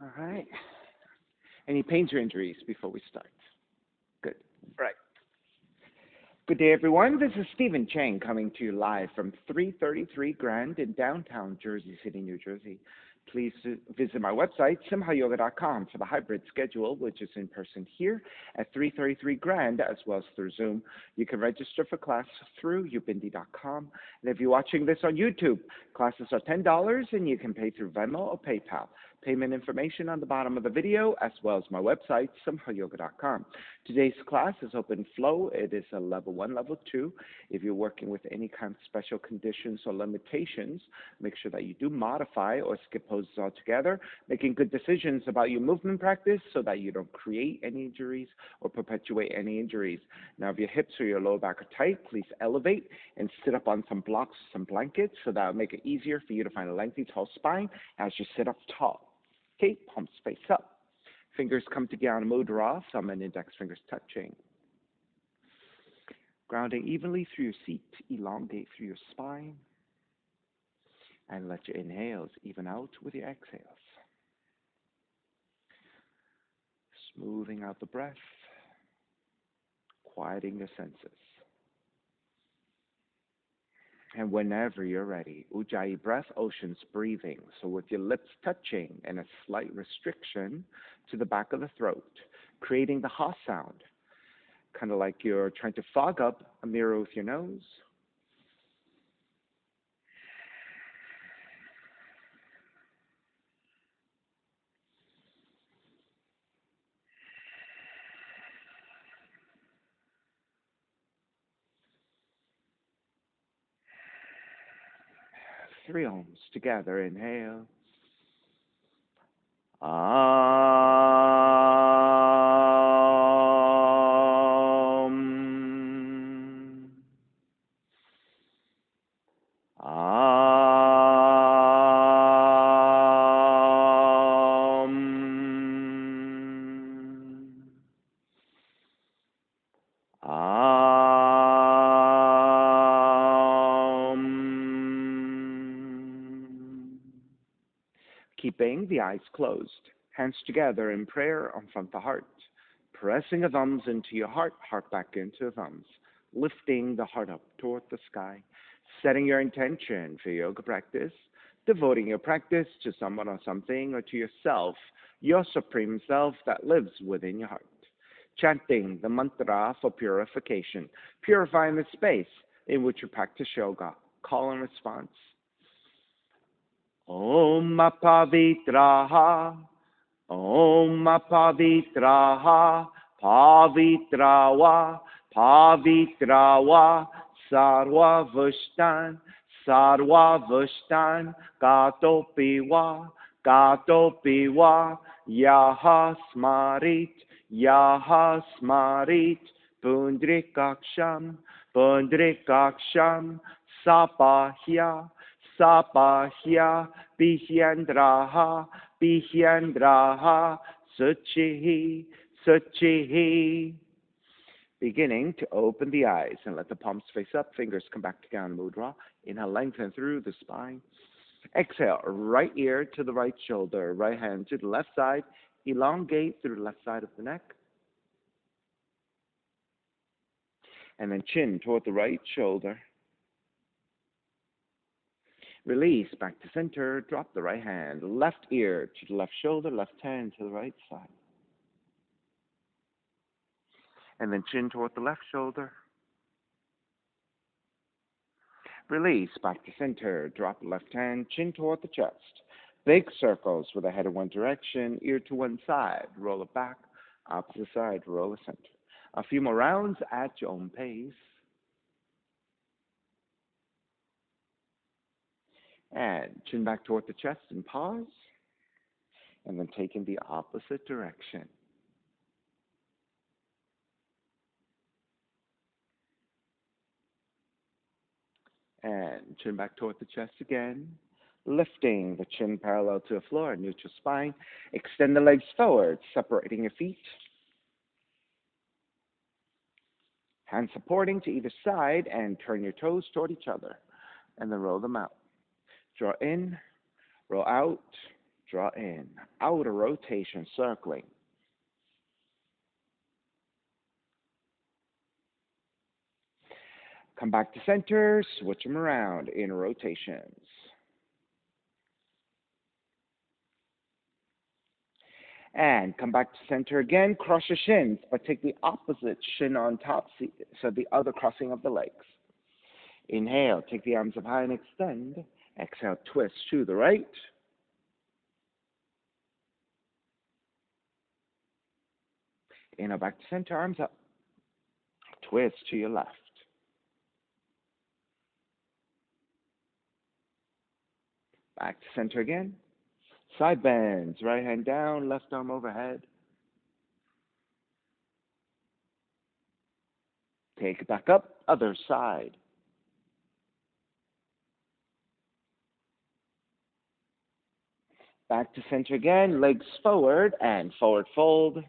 All right. Any pains or injuries before we start? Good. Right. Good day, everyone. This is Stephen Chang coming to you live from 333 Grand in downtown Jersey City, New Jersey. Please visit my website, simhayoga.com, for the hybrid schedule, which is in person here at 333 Grand, as well as through Zoom. You can register for class through ubindi.com. And if you're watching this on YouTube, classes are $10, and you can pay through Venmo or PayPal. Payment information on the bottom of the video, as well as my website, simhayoga.com. Today's class is open flow. It is a level 1, level 2. If you're working with any kind of special conditions or limitations, make sure that you do modify or skip poses altogether, making good decisions about your movement practice so that you don't create any injuries or perpetuate any injuries. Now, if your hips or your lower back are tight, please elevate and sit up on some blocks or some blankets so that will make it easier for you to find a lengthy, tall spine as you sit up tall. Okay, palms face up. Fingers come together in mudra, thumb and index fingers touching. Grounding evenly through your seat, elongate through your spine. And let your inhales even out with your exhales. Smoothing out the breath, quieting your senses. And whenever you're ready, Ujjayi breath, ocean's breathing. So with your lips touching and a slight restriction to the back of the throat, creating the ha sound, kind of like you're trying to fog up a mirror with your nose. Three ohms together. Inhale. Keeping the eyes closed, hands together in prayer in front of the heart, pressing the thumbs into your heart, heart back into the thumbs, lifting the heart up toward the sky, setting your intention for yoga practice, devoting your practice to someone or something or to yourself, your supreme self that lives within your heart. Chanting the mantra for purification, purifying the space in which you practice yoga. Call and response. Om Pavitraha, Om Pavitraha, Pavitrawa, Pavitrawa, Sarva Vushtan, Sarva Vushtan, Gatopiwa, Gatopiwa, Yaha Smarit, Yaha Smarit, Pundrikaksham, Pundrikaksham, Sapahya, Sapahya, Bihyandraha, Bihyandraha, Suchihi, Suchihi. Beginning to open the eyes and let the palms face up, fingers come back to down mudra. Inhale, lengthen through the spine. Exhale, right ear to the right shoulder, right hand to the left side. Elongate through the left side of the neck. And then chin toward the right shoulder. Release back to center, drop the right hand, left ear to the left shoulder, left hand to the right side. And then chin toward the left shoulder. Release back to center, drop the left hand, chin toward the chest. Big circles with the head in one direction, ear to one side, roll it back, opposite side, roll the center. A few more rounds at your own pace. And chin back toward the chest and pause. And then take in the opposite direction. And chin back toward the chest again. Lifting the chin parallel to the floor, neutral spine. Extend the legs forward, separating your feet. Hands supporting to either side and turn your toes toward each other. And then roll them out. Draw in, roll out, Draw in. Outer rotation, circling. Come back to center, switch them around, inner rotations. And come back to center again, cross your shins, but take the opposite shin on top, so the other crossing of the legs. Inhale, take the arms up high and extend. Exhale, twist to the right. Inhale, back to center, arms up. Twist to your left. Back to center again. Side bends, right hand down, left arm overhead. Take it back up, other side. Back to center again, legs forward and forward fold.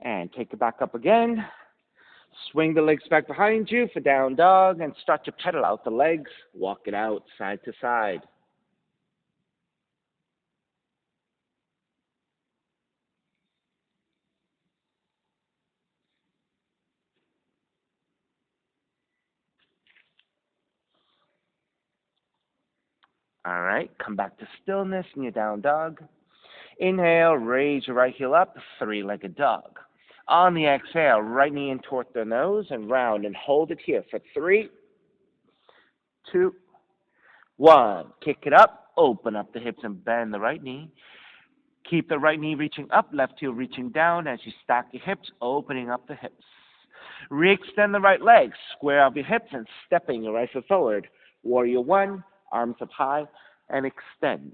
And take it back up again. Swing the legs back behind you for down dog and start to pedal out the legs. Walk it out side to side. All right, come back to stillness in your down dog. Inhale, raise your right heel up, three-legged dog. On the exhale, right knee in toward the nose and round and hold it here for 3, 2, 1. Kick it up, open up the hips and bend the right knee. Keep the right knee reaching up, left heel reaching down as you stack your hips, opening up the hips. Re-extend the right leg, square up your hips and stepping your right foot forward. Warrior 1, arms up high and extend.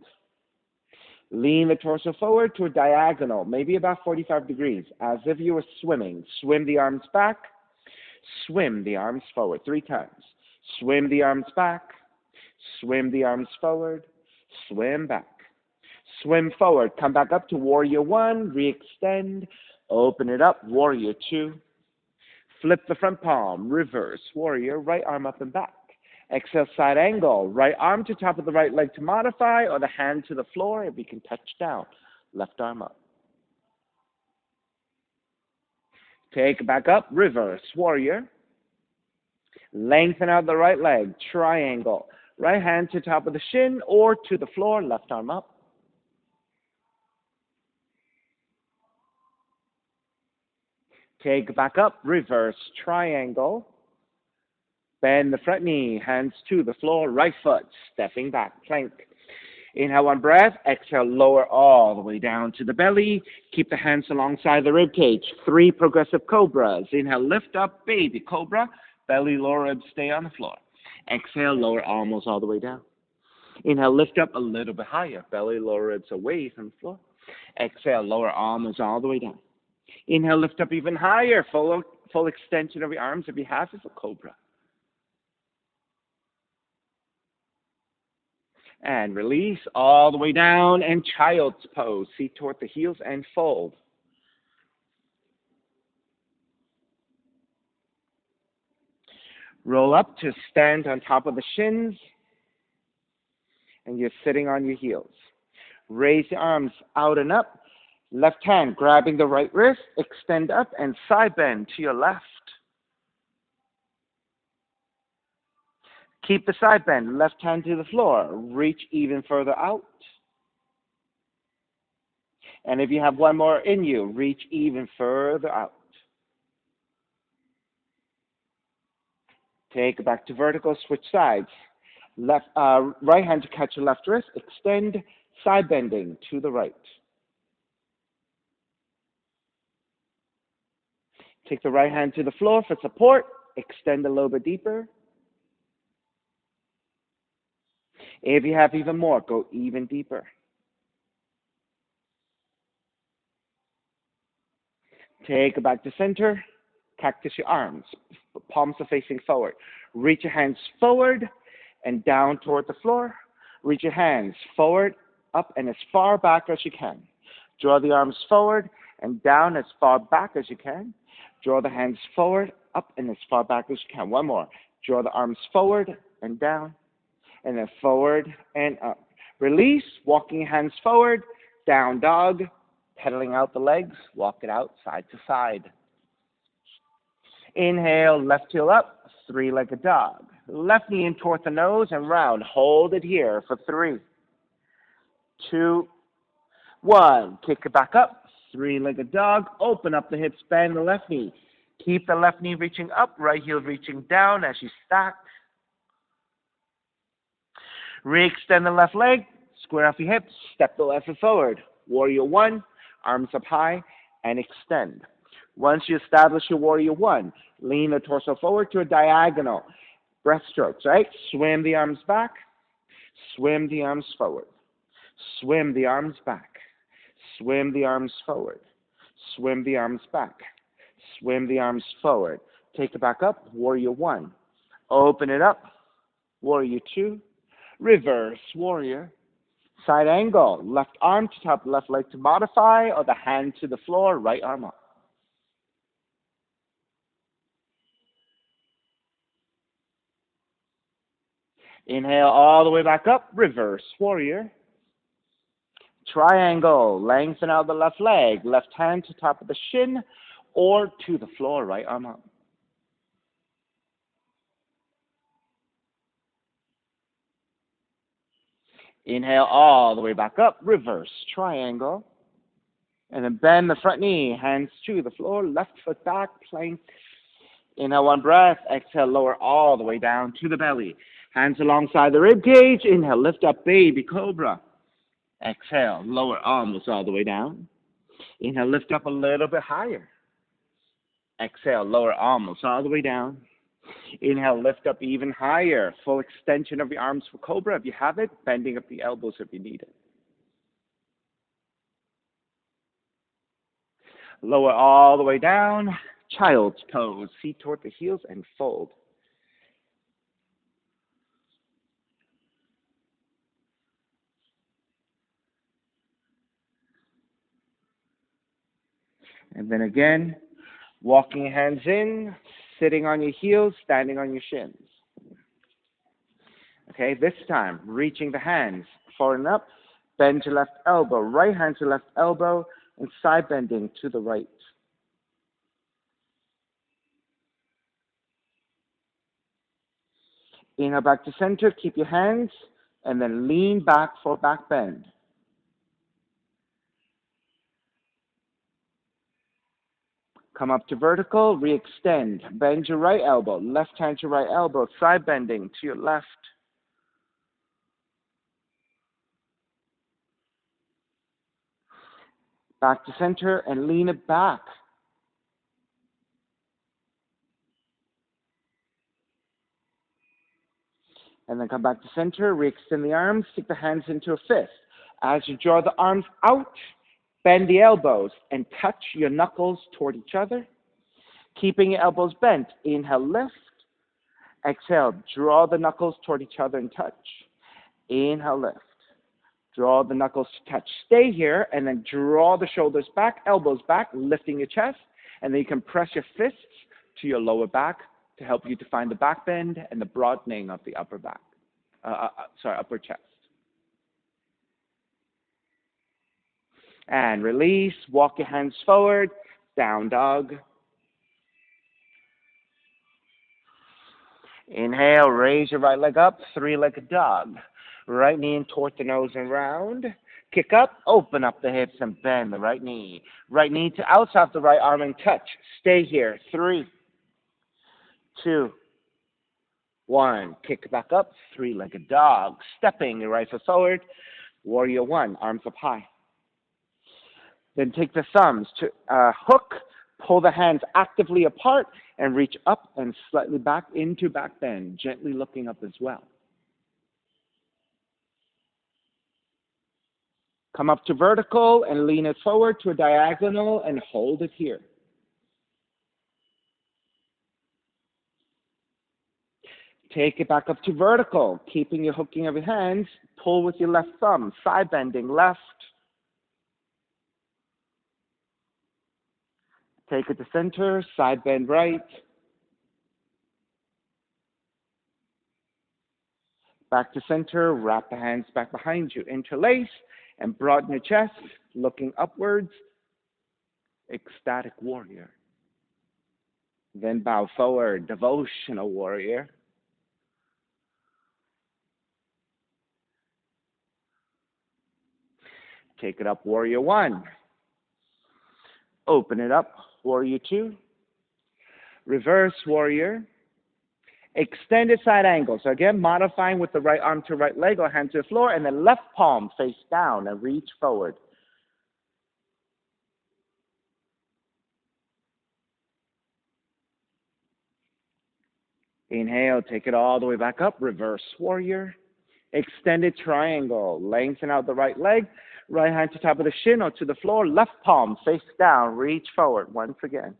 Lean the torso forward to a diagonal, maybe about 45 degrees, as if you were swimming. Swim the arms back, swim the arms forward 3 times. Swim the arms back, swim the arms forward, swim back. Swim forward, come back up to Warrior 1, re-extend, open it up, Warrior 2. Flip the front palm, reverse, Warrior, right arm up and back. Exhale, side angle, right arm to top of the right leg to modify, or the hand to the floor if you can touch down. Left arm up. Take it back up, reverse, Warrior. Lengthen out the right leg, triangle. Right hand to top of the shin or to the floor, left arm up. Take it back up, reverse, triangle. Bend the front knee, hands to the floor, right foot, stepping back, plank. Inhale, one breath. Exhale, lower all the way down to the belly. Keep the hands alongside the rib cage. 3 progressive cobras. Inhale, lift up, baby cobra. Belly, lower ribs stay on the floor. Exhale, lower almost all the way down. Inhale, lift up a little bit higher. Belly, lower ribs away from the floor. Exhale, lower almost all the way down. Inhale, lift up even higher. Full extension of your arms if you have is a cobra. And release all the way down and child's pose. Seat toward the heels and fold. Roll up to stand on top of the shins. And you're sitting on your heels. Raise your arms out and up. Left hand grabbing the right wrist. Extend up and side bend to your left. Keep the side bend, left hand to the floor. Reach even further out. And if you have one more in you, reach even further out. Take it back to vertical, switch sides. Right hand to catch your left wrist. Extend, side bending to the right. Take the right hand to the floor for support. Extend a little bit deeper. If you have even more, go even deeper. Take it back to center. Cactus your arms. Palms are facing forward. Reach your hands forward and down toward the floor. Reach your hands forward, up, and as far back as you can. Draw the arms forward and down as far back as you can. Draw the hands forward, up and as far back as you can. One more. Draw the arms forward and down, and then forward and up. Release, walking hands forward, down dog, pedaling out the legs, walk it out side to side. Inhale, left heel up, three-legged dog. Left knee in toward the nose and round. Hold it here for 3, 2, 1. Kick it back up, three-legged dog. Open up the hips, bend the left knee. Keep the left knee reaching up, right heel reaching down as you stack. Re-extend the left leg, square off your hips, step the left foot forward. Warrior 1, arms up high, and extend. Once you establish your Warrior 1, lean the torso forward to a diagonal. Breaststrokes, right? Swim the arms back, swim the arms forward. Swim the arms back, swim the arms forward. Swim the arms back, swim the arms forward. Take it back up, Warrior 1. Open it up, Warrior 2. Reverse Warrior. Side angle, left arm to top, left leg to modify, or the hand to the floor, right arm up. Inhale all the way back up, reverse warrior. Triangle, lengthen out the left leg, left hand to top of the shin or to the floor, right arm up. Inhale all the way back up, reverse triangle. And then bend the front knee, hands to the floor, left foot back, plank. Inhale, one breath. Exhale, lower all the way down to the belly. Hands alongside the rib cage. Inhale, lift up, baby cobra. Exhale, lower almost all the way down. Inhale, lift up a little bit higher. Exhale, lower almost all the way down. Inhale, lift up even higher. Full extension of your arms for cobra if you have it. Bending up the elbows if you need it. Lower all the way down. Child's pose. Feet toward the heels and fold. And then again, walking hands in, sitting on your heels, standing on your shins. Okay, this time, reaching the hands forward and up, bend your left elbow, right hand to left elbow, and side bending to the right. Inhale back to center, keep your hands, and then lean back for back bend. Come up to vertical, re-extend. Bend your right elbow, left hand to right elbow, side bending to your left. Back to center and lean it back. And then come back to center, re-extend the arms, stick the hands into a fist. As you draw the arms out, bend the elbows and touch your knuckles toward each other. Keeping your elbows bent, inhale, lift. Exhale, draw the knuckles toward each other and touch. Inhale, lift. Draw the knuckles to touch. Stay here and then draw the shoulders back, elbows back, lifting your chest. And then you can press your fists to your lower back to help you define the back bend and the broadening of the upper back. Upper chest. And release. Walk your hands forward. Down dog. Inhale, raise your right leg up, three-legged dog. Right knee in toward the nose and round. Kick up, open up the hips and bend the right knee. Right knee to outside the right arm and touch. Stay here. 3, 2, 1. Kick back up, three-legged dog. Stepping your right foot forward. Warrior 1, arms up high. Then take the thumbs to hook. Pull the hands actively apart and reach up and slightly back into back bend, gently looking up as well. Come up to vertical and lean it forward to a diagonal and hold it here. Take it back up to vertical, keeping your hooking of your hands. Pull with your left thumb, side bending left. Take it to center, side bend right. Back to center, wrap the hands back behind you. Interlace and broaden your chest, looking upwards. Ecstatic warrior. Then bow forward, devotional warrior. Take it up, warrior one. Open it up, warrior two. Reverse warrior. Extended side angle. So again, modifying with the right arm to right leg or hand to the floor, and then left palm face down and reach forward. Inhale, take it all the way back up, reverse warrior. Extended triangle, lengthen out the right leg, right hand to top of the shin or to the floor, left palm face down, reach forward once again.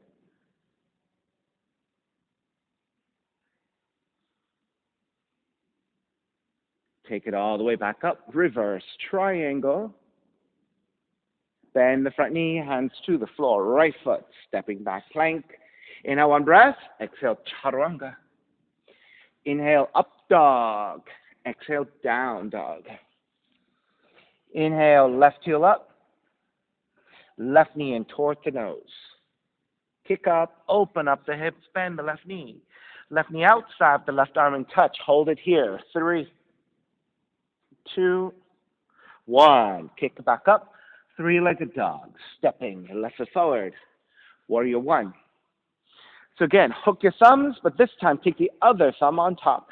Take it all the way back up, reverse triangle. Bend the front knee, hands to the floor, right foot, stepping back plank. Inhale, one breath, exhale, chaturanga. Inhale, up dog. Exhale, down dog. Inhale, left heel up. Left knee in toward the nose. Kick up, open up the hips, bend the left knee. Left knee outside the left arm and touch. Hold it here. 3, 2, 1. Kick back up. Three-legged dog. Stepping left foot forward. Warrior one. So again, hook your thumbs, but this time take the other thumb on top.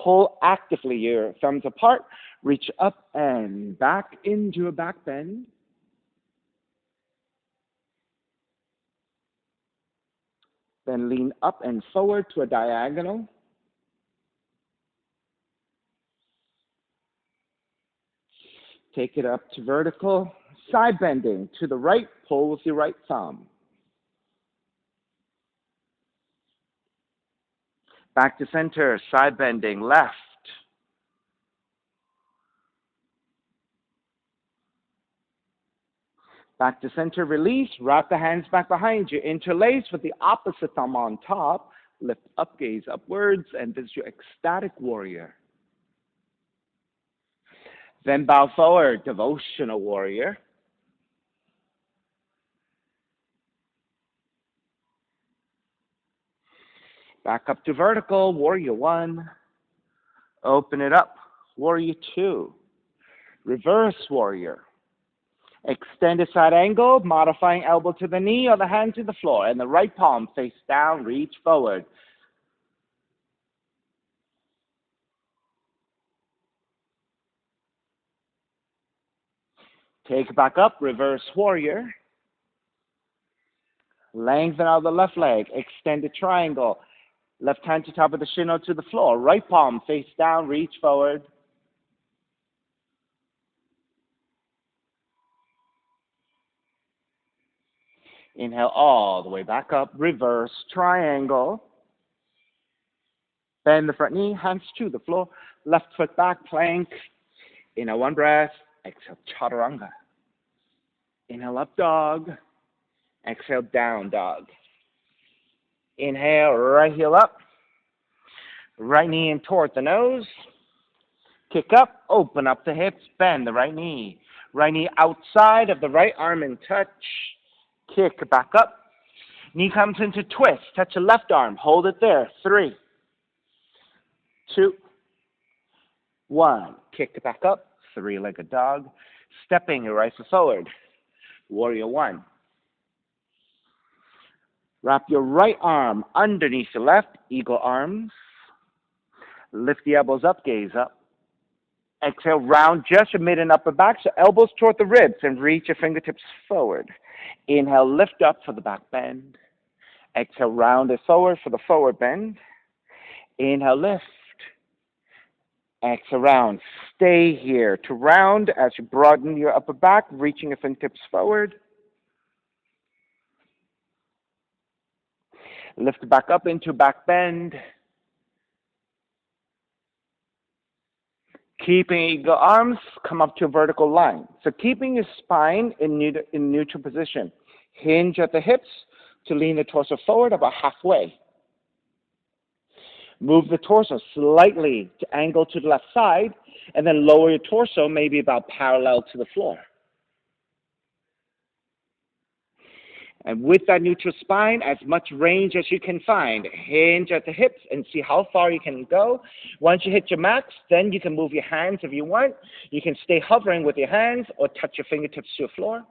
Pull actively your thumbs apart. Reach up and back into a back bend. Then lean up and forward to a diagonal. Take it up to vertical. Side bending to the right, pull with your right thumb. Back to center, side bending, left. Back to center, release, wrap the hands back behind you. Interlace with the opposite thumb on top. Lift up, gaze upwards, and this is your ecstatic warrior. Then bow forward, devotional warrior. Back up to vertical, warrior one. Open it up, warrior two. Reverse warrior. Extended side angle, modifying elbow to the knee or the hand to the floor, and the right palm face down, reach forward. Take it back up, reverse warrior. Lengthen out the left leg, extended triangle. Left hand to top of the shin or to the floor. Right palm face down, reach forward. Inhale all the way back up, reverse triangle. Bend the front knee, hands to the floor. Left foot back, plank. Inhale, one breath. Exhale, chaturanga. Inhale, up dog. Exhale, down dog. Inhale, right heel up. Right knee in toward the nose. Kick up, open up the hips, bend the right knee. Right knee outside of the right arm and touch. Kick back up. Knee comes into twist. Touch the left arm. Hold it there. 3, 2, 1. Kick it back up. Three-legged dog. Stepping your right foot forward. Warrior one. Wrap your right arm underneath your left. Eagle arms. Lift the elbows up. Gaze up. Exhale, round just your mid and upper back. So elbows toward the ribs and reach your fingertips forward. Inhale, lift up for the back bend. Exhale, round it forward for the forward bend. Inhale, lift. Exhale, round. Stay here to round as you broaden your upper back, reaching your fingertips forward. Lift back up into back bend. Keeping eagle arms, come up to a vertical line. So keeping your spine in neutral position. Hinge at the hips to lean the torso forward about halfway. Move the torso slightly to angle to the left side, and then lower your torso maybe about parallel to the floor. And with that neutral spine, as much range as you can find, hinge at the hips and see how far you can go. Once you hit your max, then you can move your hands if you want. You can stay hovering with your hands or touch your fingertips to the floor.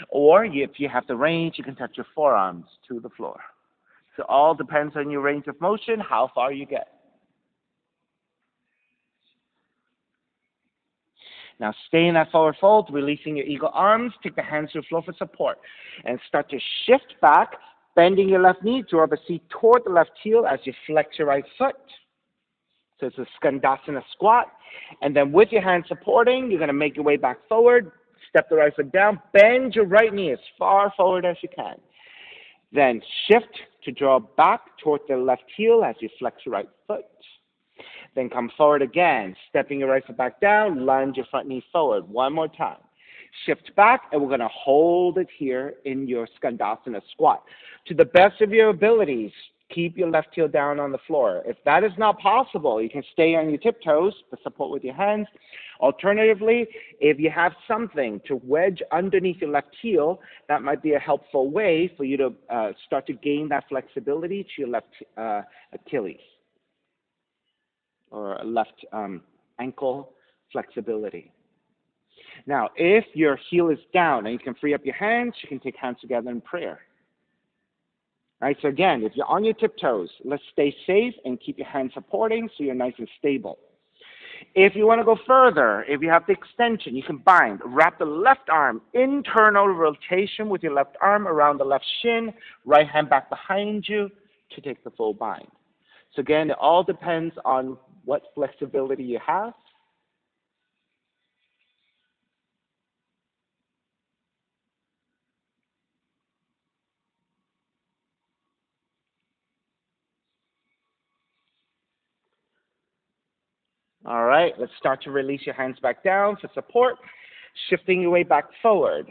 Or if you have the range, you can touch your forearms to the floor. So all depends on your range of motion, how far you get. Now stay in that forward fold, releasing your eagle arms. Take the hands to the floor for support. And start to shift back, bending your left knee. Draw the seat toward the left heel as you flex your right foot. So it's a Koundinyasana squat. And then with your hands supporting, you're going to make your way back forward. Step the right foot down. Bend your right knee as far forward as you can. Then shift to draw back toward the left heel as you flex your right foot. Then come forward again, stepping your right foot back down, lunge your front knee forward. One more time. Shift back, and we're going to hold it here in your Koundinyasana squat. To the best of your abilities, keep your left heel down on the floor. If that is not possible, you can stay on your tiptoes, but support with your hands. Alternatively, if you have something to wedge underneath your left heel, that might be a helpful way for you to start to gain that flexibility to your left Achilles or left ankle flexibility. Now, if your heel is down and you can free up your hands, you can take hands together in prayer. All right, so again, if you're on your tiptoes, let's stay safe and keep your hands supporting so you're nice and stable. If you want to go further, if you have the extension, you can bind. Wrap the left arm, internal rotation with your left arm around the left shin, right hand back behind you to take the full bind. So again, it all depends on what flexibility you have. All right, let's start to release your hands back down for support. Shifting your way back forward,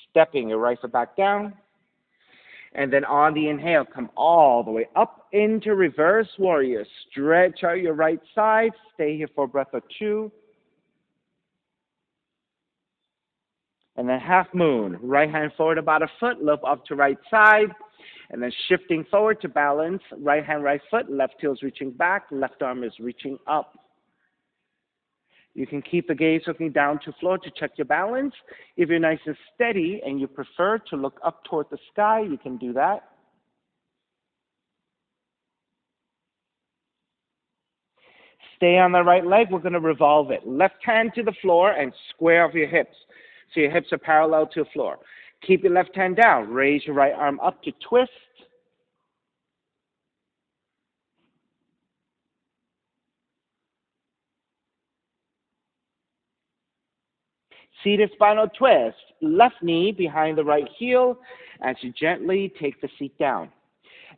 stepping your right foot back down. And then on the inhale, come all the way up into reverse warrior. Stretch out your right side. Stay here for a breath or two. And then half moon. Right hand forward about a foot. Look up to right side. And then shifting forward to balance. Right hand, right foot. Left heel is reaching back. Left arm is reaching up. You can keep the gaze looking down to floor to check your balance. If you're nice and steady and you prefer to look up toward the sky, you can do that. Stay on the right leg. We're going to revolve it. Left hand to the floor and square off your hips. So your hips are parallel to the floor. Keep your left hand down. Raise your right arm up to twist. Seated spinal twist. Left knee behind the right heel as you gently take the seat down.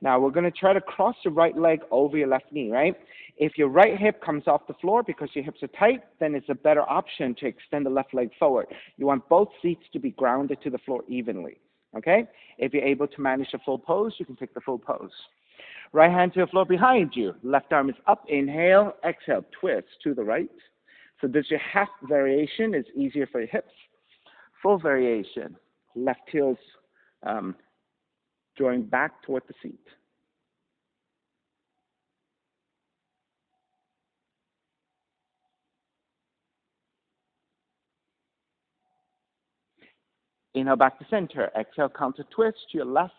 Now we're going to try to cross the right leg over your left knee, right? If your right hip comes off the floor because your hips are tight, then it's a better option to extend the left leg forward. You want both seats to be grounded to the floor evenly, okay? If you're able to manage the full pose, you can take the full pose. Right hand to the floor behind you. Left arm is up. Inhale. Exhale. Twist to the right. So this is your half variation. It's easier for your hips. Full variation. Left heel's drawing back toward the seat. Inhale back to center. Exhale, counter twist to your left.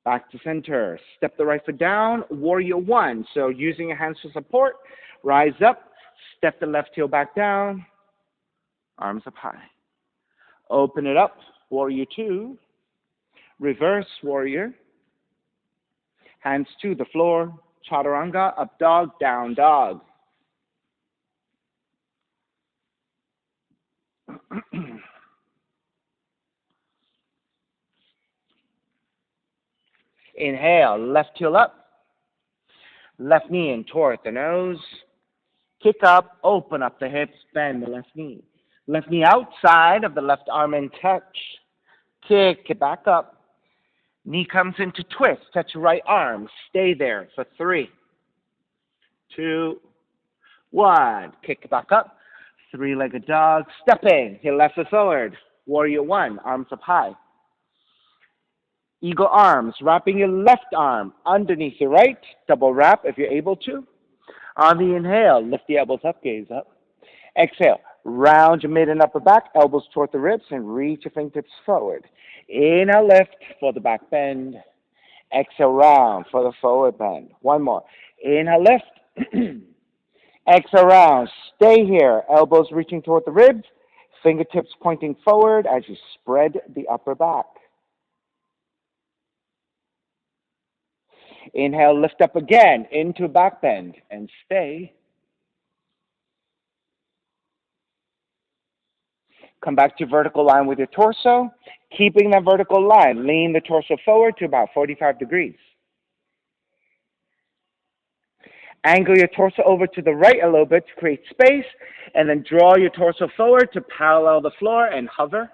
Back to center. Step the right foot down. Warrior one. So using your hands for support. Rise up. Step the left heel back down. Arms up high. Open it up. Warrior two. Reverse warrior. Hands to the floor. Chaturanga. Up dog. Down dog. Inhale, left heel up, left knee in toward the nose. Kick up, open up the hips, bend the left knee. Left knee outside of the left arm and touch. Kick it back up. Knee comes into twist. Touch your right arm. Stay there for 3, 2, 1. Kick it back up. Three-legged dog. Stepping. Heel left foot forward. Warrior 1. Arms up high. Eagle arms. Wrapping your left arm underneath your right. Double wrap if you're able to. On the inhale, lift the elbows up, gaze up. Exhale, round your mid and upper back, elbows toward the ribs, and reach your fingertips forward. Inhale, lift for the back bend. Exhale, round for the forward bend. One more. Inhale, lift. Exhale, round. Stay here. Elbows reaching toward the ribs, fingertips pointing forward as you spread the upper back. Inhale, lift up again into back bend and stay. Come back to vertical line with your torso. Keeping that vertical line, lean the torso forward to about 45 degrees. Angle your torso over to the right a little bit to create space, and then draw your torso forward to parallel the floor and hover.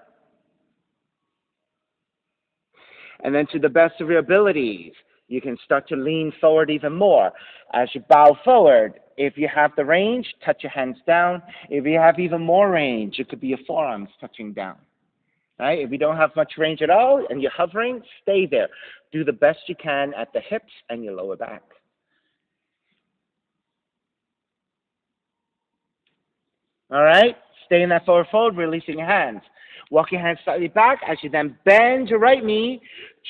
And then to the best of your abilities, you can start to lean forward even more. As you bow forward, if you have the range, touch your hands down. If you have even more range, it could be your forearms touching down. Right? If you don't have much range at all and you're hovering, stay there. Do the best you can at the hips and your lower back. All right? Stay in that forward fold, releasing your hands. Walk your hands slightly back as you then bend your right knee,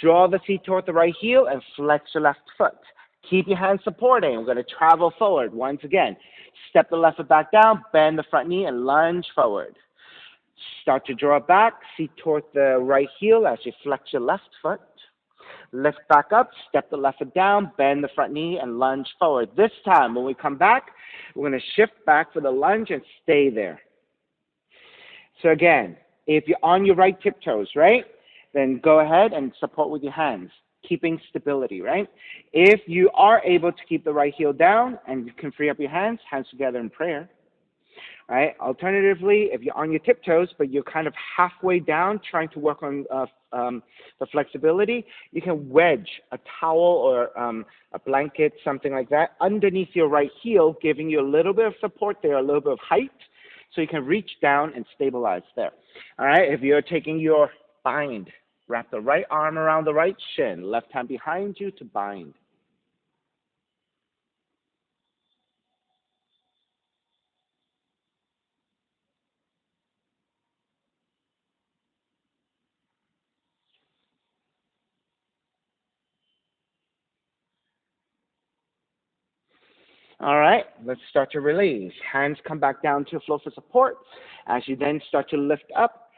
draw the feet toward the right heel, and flex your left foot. Keep your hands supporting. We're going to travel forward once again. Step the left foot back down, bend the front knee, and lunge forward. Start to draw back, feet toward the right heel as you flex your left foot. Lift back up, step the left foot down, bend the front knee, and lunge forward. This time, when we come back, we're going to shift back for the lunge and stay there. So again, if you're on your right tiptoes, right, then go ahead and support with your hands, keeping stability, right? If you are able to keep the right heel down and you can free up your hands together in prayer. Right? Alternatively, if you're on your tiptoes, but you're kind of halfway down trying to work on the flexibility, you can wedge a towel or a blanket, something like that, underneath your right heel, giving you a little bit of support there, a little bit of height, so you can reach down and stabilize there. All right? If you're taking your bind, wrap the right arm around the right shin, left hand behind you to bind. All right, let's start to release. Hands come back down to the floor for support. As you then start to lift up,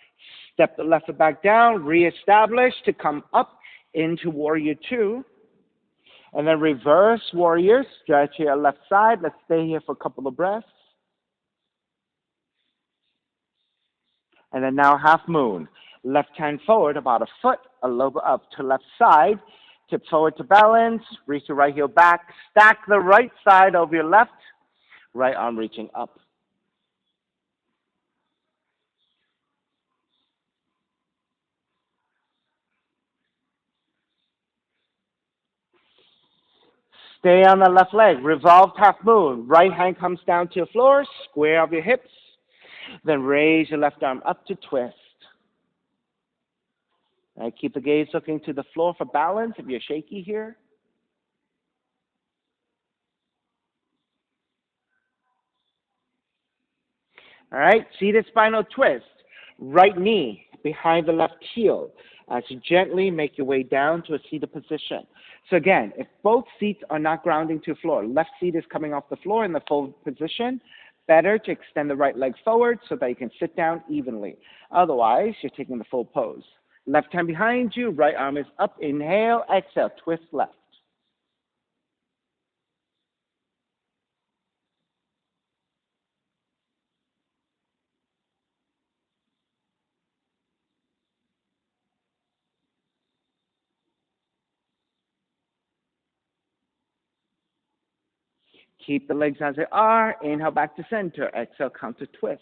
step the left foot back down, reestablish to come up into Warrior 2. And then reverse Warrior, stretch your left side. Let's stay here for a couple of breaths. And then now half moon. Left hand forward about a foot, a little bit up to left side. Tip forward to balance, reach your right heel back, stack the right side over your left, right arm reaching up. Stay on the left leg, revolved half moon. Right hand comes down to your floor, square of your hips, then raise your left arm up to twist. Right, keep the gaze looking to the floor for balance if you're shaky here. All right, seated spinal twist. Right knee behind the left heel as you gently make your way down to a seated position. So again, if both feet are not grounding to the floor, left feet is coming off the floor in the fold position, better to extend the right leg forward so that you can sit down evenly. Otherwise, you're taking the full pose. Left hand behind you, right arm is up. Inhale, exhale, twist left. Keep the legs as they are. Inhale back to center. Exhale, counter twist.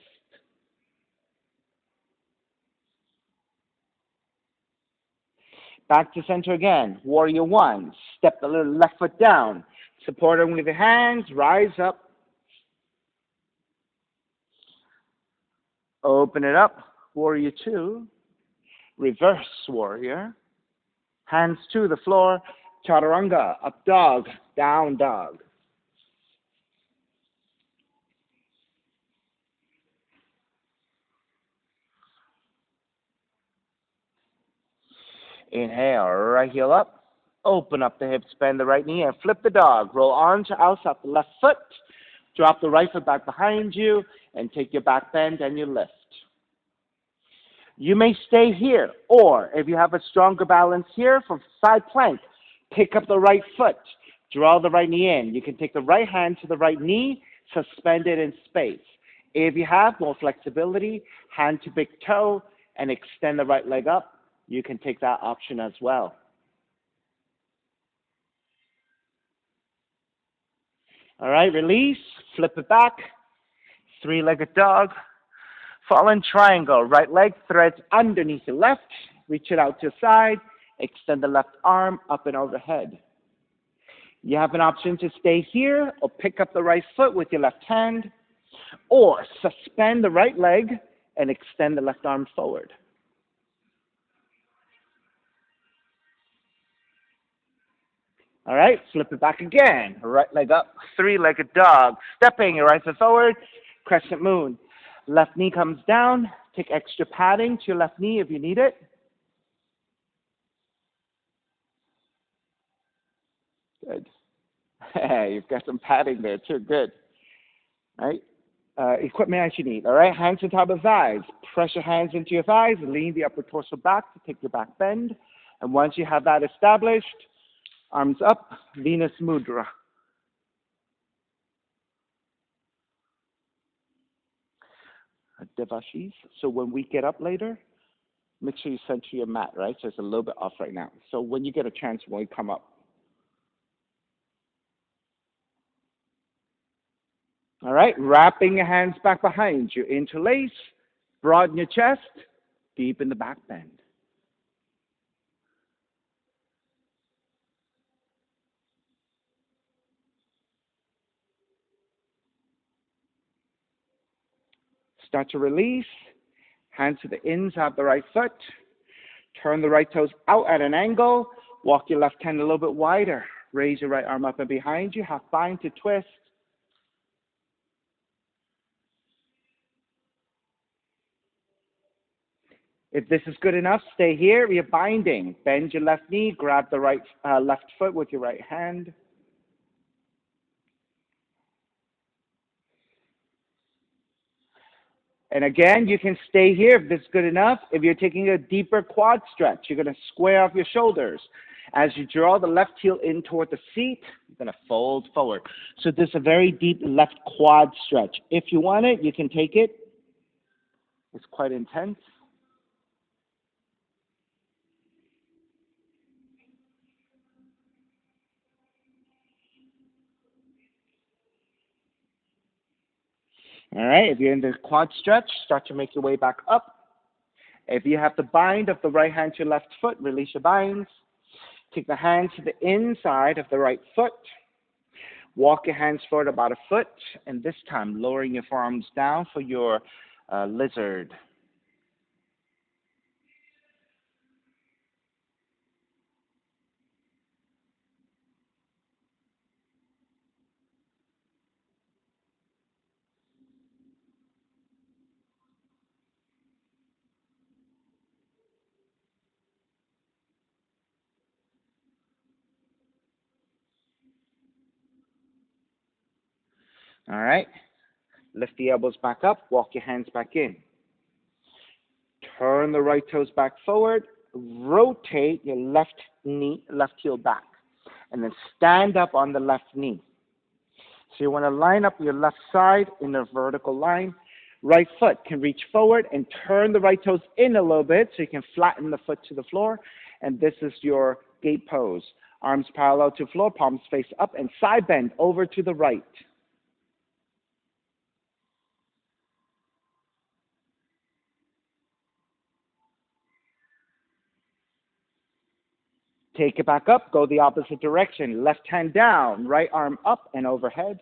Back to center again. Warrior one. Step the little left foot down. Support it with your hands. Rise up. Open it up. Warrior two. Reverse warrior. Hands to the floor. Chaturanga. Up dog. Down dog. Inhale, right heel up. Open up the hips, bend the right knee, and flip the dog. Roll arms to outside the left foot. Drop the right foot back behind you, and take your back bend and your lift. You may stay here, or if you have a stronger balance here, for side plank, pick up the right foot. Draw the right knee in. You can take the right hand to the right knee, suspend it in space. If you have more flexibility, hand to big toe, and extend the right leg up. You can take that option as well. All right, release, flip it back, three-legged dog, fallen triangle, right leg threads underneath your left, reach it out to your side, extend the left arm up and overhead. You have an option to stay here or pick up the right foot with your left hand, or suspend the right leg and extend the left arm forward. All right, flip it back again. Right leg up, three-legged dog. Stepping your right foot forward, crescent moon. Left knee comes down. Take extra padding to your left knee if you need it. Good. You've got some padding there too. Good. All right. Equipment as you need. All right. Hands on top of thighs. Press your hands into your thighs. Lean the upper torso back to take your back bend. And once you have that established, arms up, Venus Mudra. Devashis. So when we get up later, make sure you center your mat, right? So it's a little bit off right now. So when you get a chance, when we come up. All right, wrapping your hands back behind you. Interlace, broaden your chest, deepen the back bend. Start to release. Hands to the inside of the right foot. Turn the right toes out at an angle. Walk your left hand a little bit wider. Raise your right arm up and behind you. Half bind to twist. If this is good enough, stay here. You're binding. Bend your left knee. Grab the left foot with your right hand. And again, you can stay here if this is good enough. If you're taking a deeper quad stretch, you're going to square off your shoulders. As you draw the left heel in toward the seat, you're going to fold forward. So this is a very deep left quad stretch. If you want it, you can take it. It's quite intense. All right, if you're in the quad stretch, start to make your way back up. If you have the bind of the right hand to your left foot, release your binds. Take the hands to the inside of the right foot. Walk your hands forward about a foot, and this time lowering your forearms down for your lizard. All right, lift the elbows back up, walk your hands back in. Turn the right toes back forward, rotate your left heel back, and then stand up on the left knee. So you want to line up your left side in a vertical line. Right foot can reach forward and turn the right toes in a little bit so you can flatten the foot to the floor. And this is your gate pose. Arms parallel to floor, palms face up, and side bend over to the right. Take it back up, go the opposite direction. Left hand down, right arm up and overhead.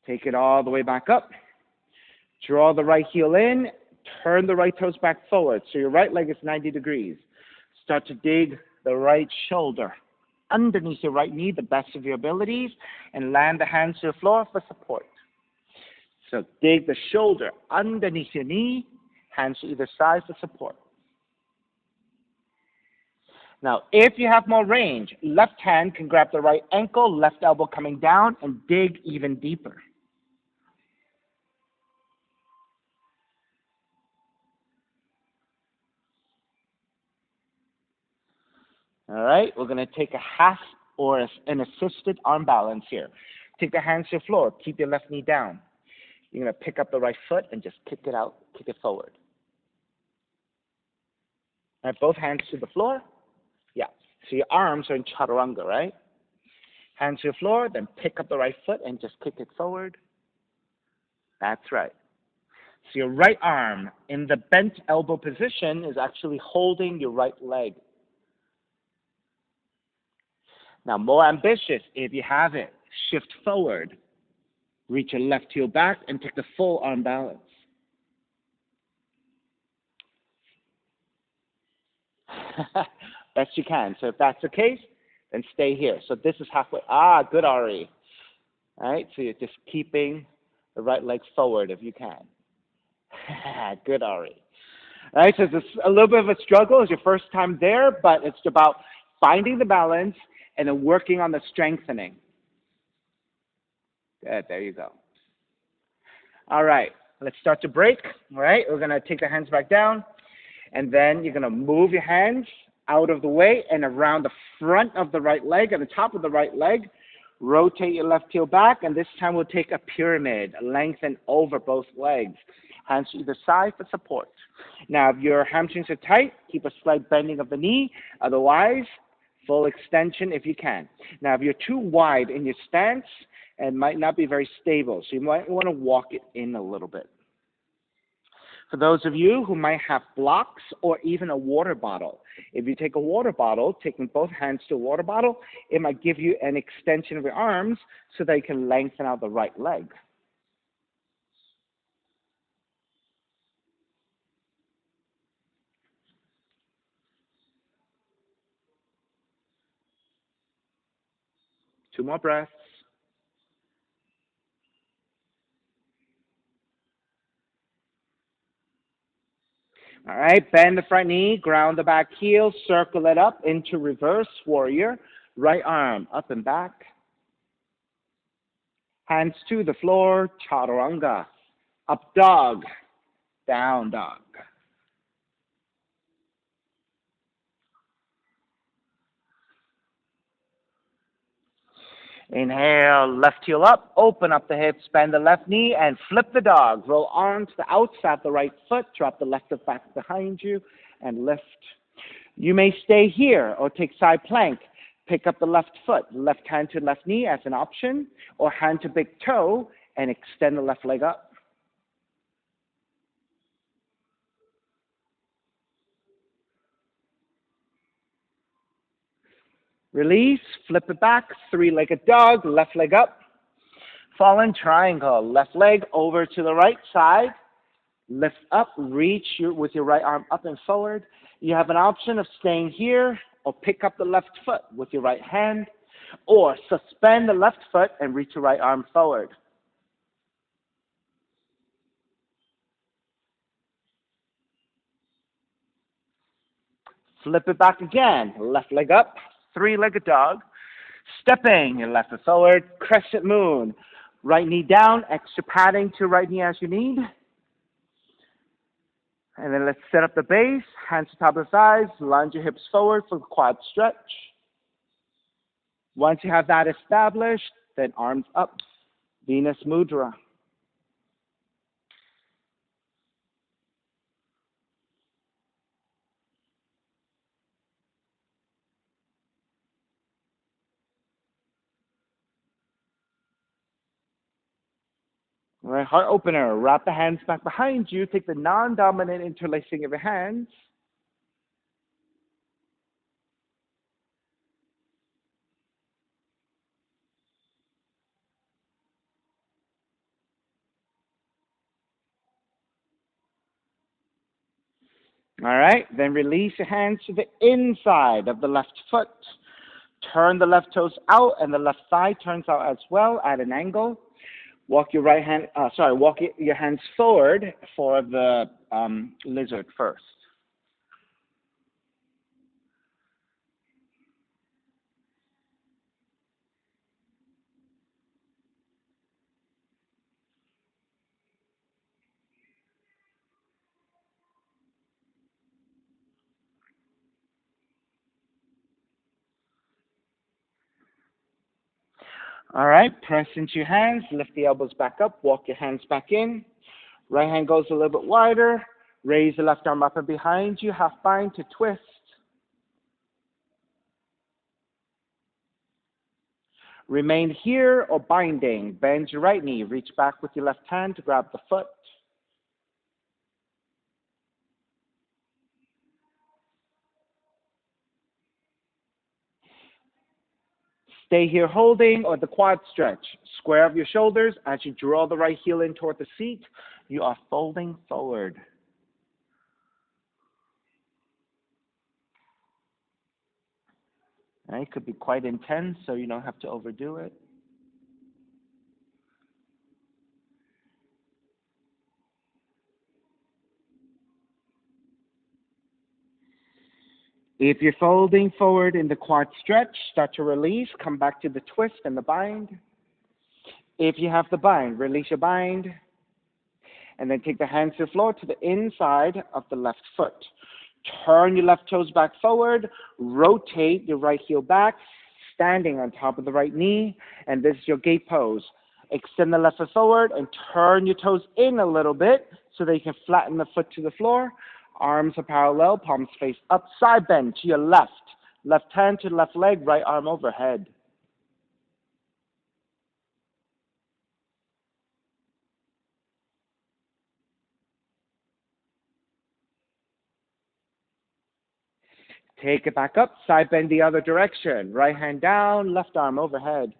Take it all the way back up. Draw the right heel in, turn the right toes back forward. So your right leg is 90 degrees. Start to dig the right shoulder underneath your right knee, the best of your abilities, and land the hands to the floor for support. So dig the shoulder underneath your knee, hands to either side for support. Now, if you have more range, left hand can grab the right ankle, left elbow coming down, and dig even deeper. All right, we're going to take a half or an assisted arm balance here. Take the hands to the floor. Keep your left knee down. You're going to pick up the right foot and just kick it out, kick it forward. All right, both hands to the floor. Yeah, so your arms are in chaturanga, right? Hands to the floor, then pick up the right foot and just kick it forward. That's right. So your right arm in the bent elbow position is actually holding your right leg. Now, more ambitious, if you have it, shift forward. Reach your left heel back and take the full arm balance. Best you can. So if that's the case, then stay here. So this is halfway. Ah, good, Ari. All right, so you're just keeping the right leg forward if you can. Good, Ari. All right, so it's a little bit of a struggle. It's your first time there, but it's about finding the balance and then working on the strengthening. Good, there you go. All right, let's start to break. All right, we're going to take the hands back down, and then you're going to move your hands out of the way and around the front of the right leg and the top of the right leg. Rotate your left heel back, and this time we'll take a pyramid, lengthen over both legs. Hands to either side for support. Now, if your hamstrings are tight, keep a slight bending of the knee. Otherwise, full extension if you can. Now, if you're too wide in your stance, it might not be very stable, so you might want to walk it in a little bit. For those of you who might have blocks or even a water bottle, if you take a water bottle, taking both hands to a water bottle, it might give you an extension of your arms so that you can lengthen out the right leg. Two more breaths. All right, bend the front knee, ground the back heel, circle it up into reverse warrior. Right arm up and back. Hands to the floor, chaturanga. Up dog, down dog. Inhale, left heel up, open up the hips, bend the left knee, and flip the dog. Roll arms to the outside of the right foot, drop the left foot back behind you, and lift. You may stay here or take side plank. Pick up the left foot, left hand to left knee as an option, or hand to big toe, and extend the left leg up. Release, flip it back, three-legged dog, left leg up. Fallen triangle, left leg over to the right side. Lift up, reach with your right arm up and forward. You have an option of staying here or pick up the left foot with your right hand, or suspend the left foot and reach your right arm forward. Flip it back again, left leg up, three-legged dog. Stepping your left foot forward, crescent moon. Right knee down, extra padding to right knee as you need. And then let's set up the base, hands to top of the thighs, lunge your hips forward for the quad stretch. Once you have that established, then arms up, Venus Mudra. All right, heart opener. Wrap the hands back behind you. Take the non-dominant interlacing of your hands. All right, then release your hands to the inside of the left foot. Turn the left toes out and the left thigh turns out as well at an angle. Walk your your hands forward for the lizard first. All right, press into your hands, lift the elbows back up, walk your hands back in. Right hand goes a little bit wider. Raise the left arm up and behind you, half bind to twist. Remain here or binding. Bend your right knee, reach back with your left hand to grab the foot. Stay here holding or the quad stretch. Square up your shoulders as you draw the right heel in toward the seat. You are folding forward. Right? It could be quite intense, so you don't have to overdo it. If you're folding forward in the quad stretch, start to release. Come back to the twist and the bind. If you have the bind, release your bind. And then take the hands to the floor to the inside of the left foot. Turn your left toes back forward. Rotate your right heel back, standing on top of the right knee. And this is your gate pose. Extend the left foot forward and turn your toes in a little bit so that you can flatten the foot to the floor. Arms are parallel, palms face up, side bend to your left. Left hand to the left leg, right arm overhead. Take it back up, side bend the other direction. Right hand down, left arm overhead.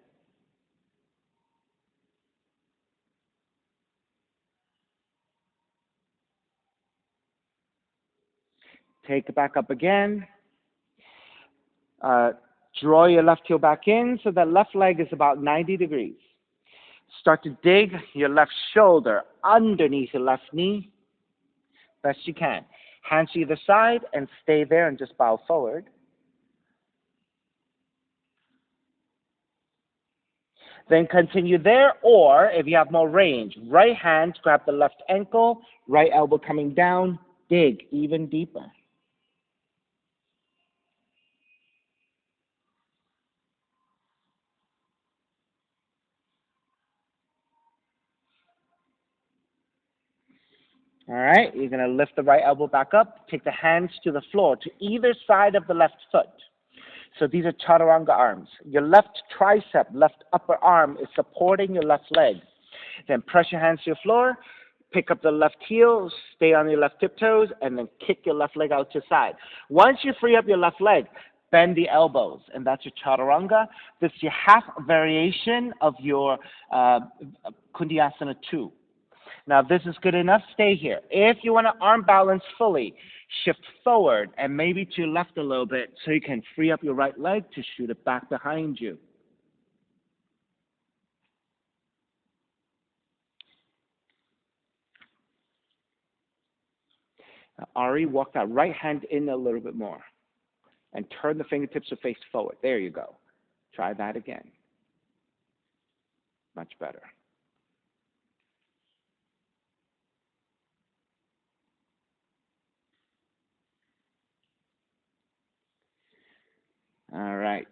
Take it back up again. Uh, Draw your left heel back in so that left leg is about 90 degrees. Start to dig your left shoulder underneath your left knee, best you can. Hands to either side and stay there and just bow forward. Then continue there, or if you have more range, right hand grab the left ankle, right elbow coming down, dig even deeper. All right, you're going to lift the right elbow back up, take the hands to the floor, to either side of the left foot. So these are chaturanga arms. Your left tricep, left upper arm is supporting your left leg. Then press your hands to the floor, pick up the left heel, stay on your left tiptoes, and then kick your left leg out to the side. Once you free up your left leg, bend the elbows, and that's your chaturanga. This is your half variation of your Koundinyasana 2. Now, this is good enough. Stay here. If you want to arm balance fully, shift forward and maybe to your left a little bit so you can free up your right leg to shoot it back behind you. Now, Ari, walk that right hand in a little bit more and turn the fingertips to face forward. There you go. Try that again. Much better. All right.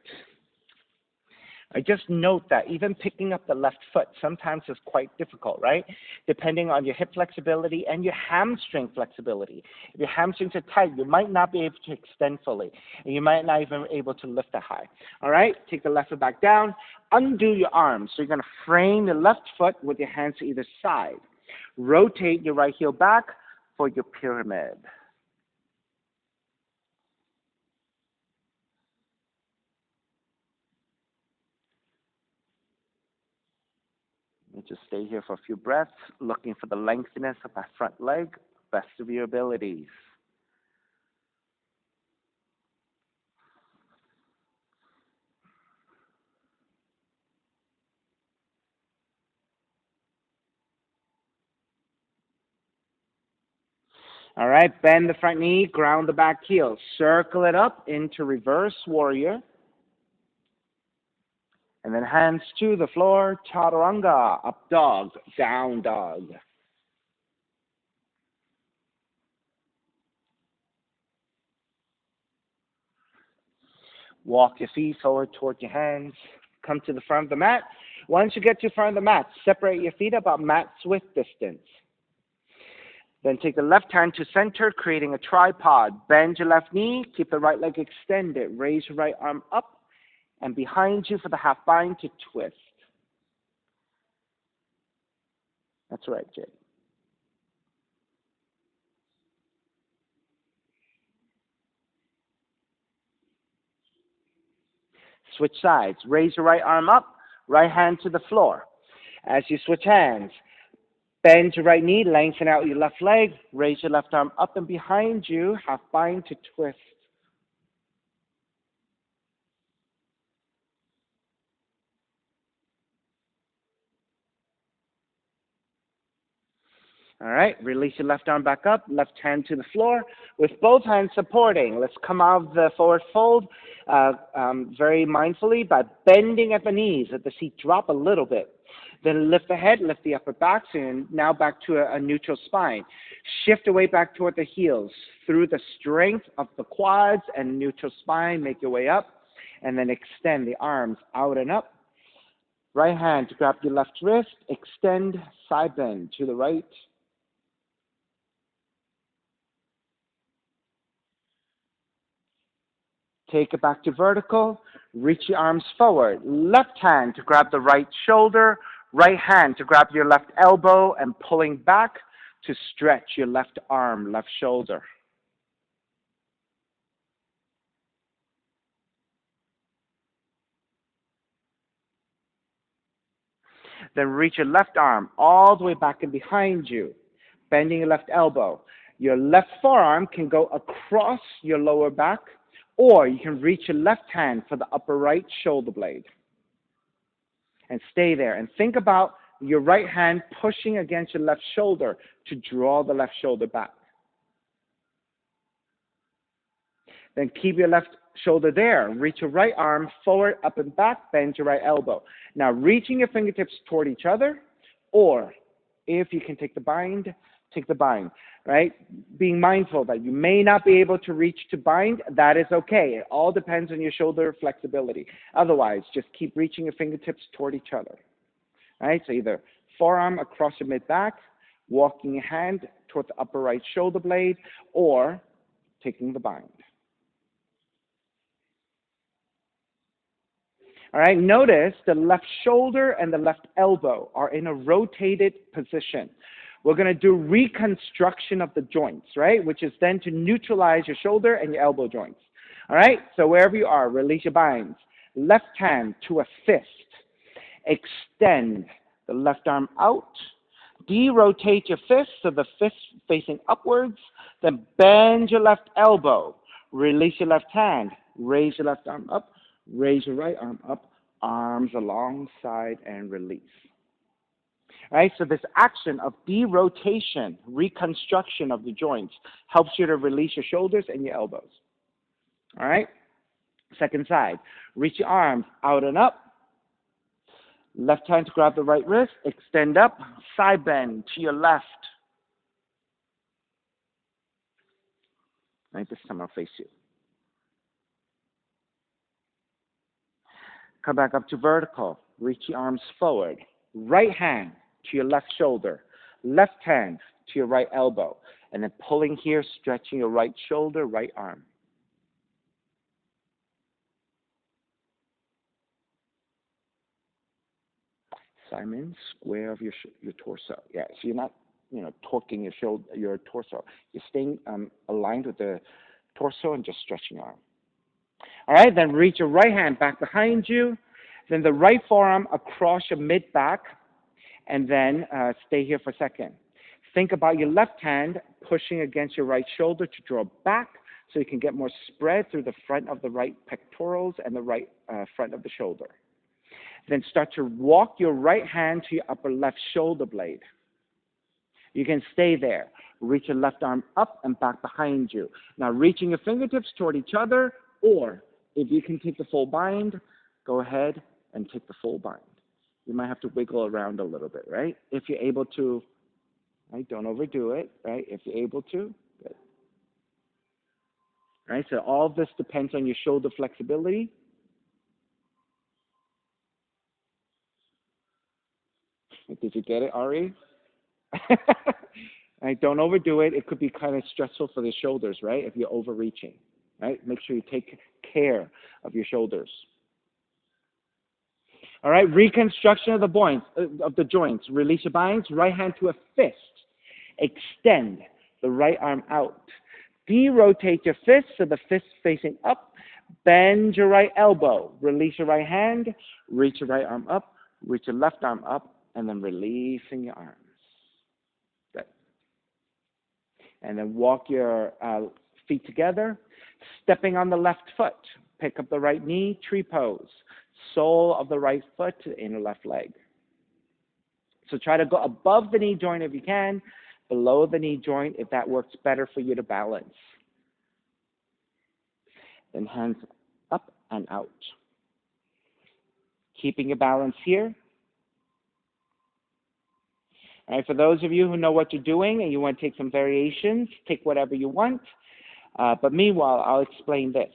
Just note that even picking up the left foot sometimes is quite difficult, right? Depending on your hip flexibility and your hamstring flexibility. If your hamstrings are tight, you might not be able to extend fully, and you might not even be able to lift that high. All right, take the left foot back down, undo your arms. So you're going to frame the left foot with your hands to either side. Rotate your right heel back for your pyramid. And just stay here for a few breaths, looking for the lengthiness of that front leg, best of your abilities. All right, bend the front knee, ground the back heel. Circle it up into reverse warrior. And then hands to the floor, chaturanga, up dog, down dog. Walk your feet forward toward your hands. Come to the front of the mat. Once you get to the front of the mat, separate your feet about mat width distance. Then take the left hand to center, creating a tripod. Bend your left knee, keep the right leg extended. Raise your right arm up and behind you for the half bind to twist. That's right, Jay. Switch sides. Raise your right arm up, right hand to the floor. As you switch hands, bend your right knee, lengthen out your left leg, raise your left arm up and behind you, half bind to twist. All right, release your left arm back up, left hand to the floor, with both hands supporting. Let's come out of the forward fold very mindfully by bending at the knees, let the seat drop a little bit. Then lift the head, lift the upper back, and now back to a neutral spine. Shift away back toward the heels. Through the strength of the quads and neutral spine, make your way up, and then extend the arms out and up. Right hand to grab your left wrist, extend, side bend to the right. Take it back to vertical. Reach your arms forward. Left hand to grab the right shoulder. Right hand to grab your left elbow and pulling back to stretch your left arm, left shoulder. Then reach your left arm all the way back and behind you, bending your left elbow. Your left forearm can go across your lower back, or you can reach your left hand for the upper right shoulder blade. And stay there. And think about your right hand pushing against your left shoulder to draw the left shoulder back. Then keep your left shoulder there. Reach your right arm forward, up and back, bend your right elbow. Now reaching your fingertips toward each other, or if you can take the bind, take the bind, right? Being mindful that you may not be able to reach to bind, that is okay. It all depends on your shoulder flexibility. Otherwise, just keep reaching your fingertips toward each other, right? So either forearm across your mid-back, walking your hand toward the upper right shoulder blade, or taking the bind. All right, notice the left shoulder and the left elbow are in a rotated position. We're going to do reconstruction of the joints, right, which is then to neutralize your shoulder and your elbow joints. All right, so wherever you are, release your binds. Left hand to a fist. Extend the left arm out. De-rotate your fist so the fist facing upwards. Then bend your left elbow. Release your left hand. Raise your left arm up. Raise your right arm up, arms alongside, and release. All right, so this action of derotation, reconstruction of the joints, helps you to release your shoulders and your elbows. All right, second side. Reach your arms out and up. Left hand to grab the right wrist, extend up, side bend to your left. All right, this time I'll face you. Come back up to vertical. Reach your arms forward. Right hand to your left shoulder. Left hand to your right elbow. And then pulling here, stretching your right shoulder, right arm. Simon, square of your torso. Yeah, so you're not, torquing your shoulder, your torso. You're staying aligned with the torso and just stretching your arm. All right, then reach your right hand back behind you. Then the right forearm across your mid-back. And then stay here for a second. Think about your left hand pushing against your right shoulder to draw back so you can get more spread through the front of the right pectorals and the right front of the shoulder. Then start to walk your right hand to your upper left shoulder blade. You can stay there. Reach your left arm up and back behind you. Now reaching your fingertips toward each other, or if you can take the full bind, go ahead and take the full bind. You might have to wiggle around a little bit, right? If you're able to, right? Don't overdo it, right? If you're able to, good. Right? So all of this depends on your shoulder flexibility. Did you get it, Ari? Right? Don't overdo it. It could be kind of stressful for the shoulders, right? If you're overreaching, right? Make sure you take care of your shoulders. All right, reconstruction of the joints. Release your binds. Right hand to a fist. Extend the right arm out. De-rotate your fist so the fist facing up. Bend your right elbow. Release your right hand. Reach your right arm up. Reach your left arm up, and then releasing your arms. Good. And then walk your feet together. Stepping on the left foot. Pick up the right knee. Tree pose. Sole of the right foot to the inner left leg. So try to go above the knee joint if you can, below the knee joint if that works better for you to balance. Then hands up and out. Keeping your balance here. All right, for those of you who know what you're doing and you want to take some variations, take whatever you want. But meanwhile, I'll explain this.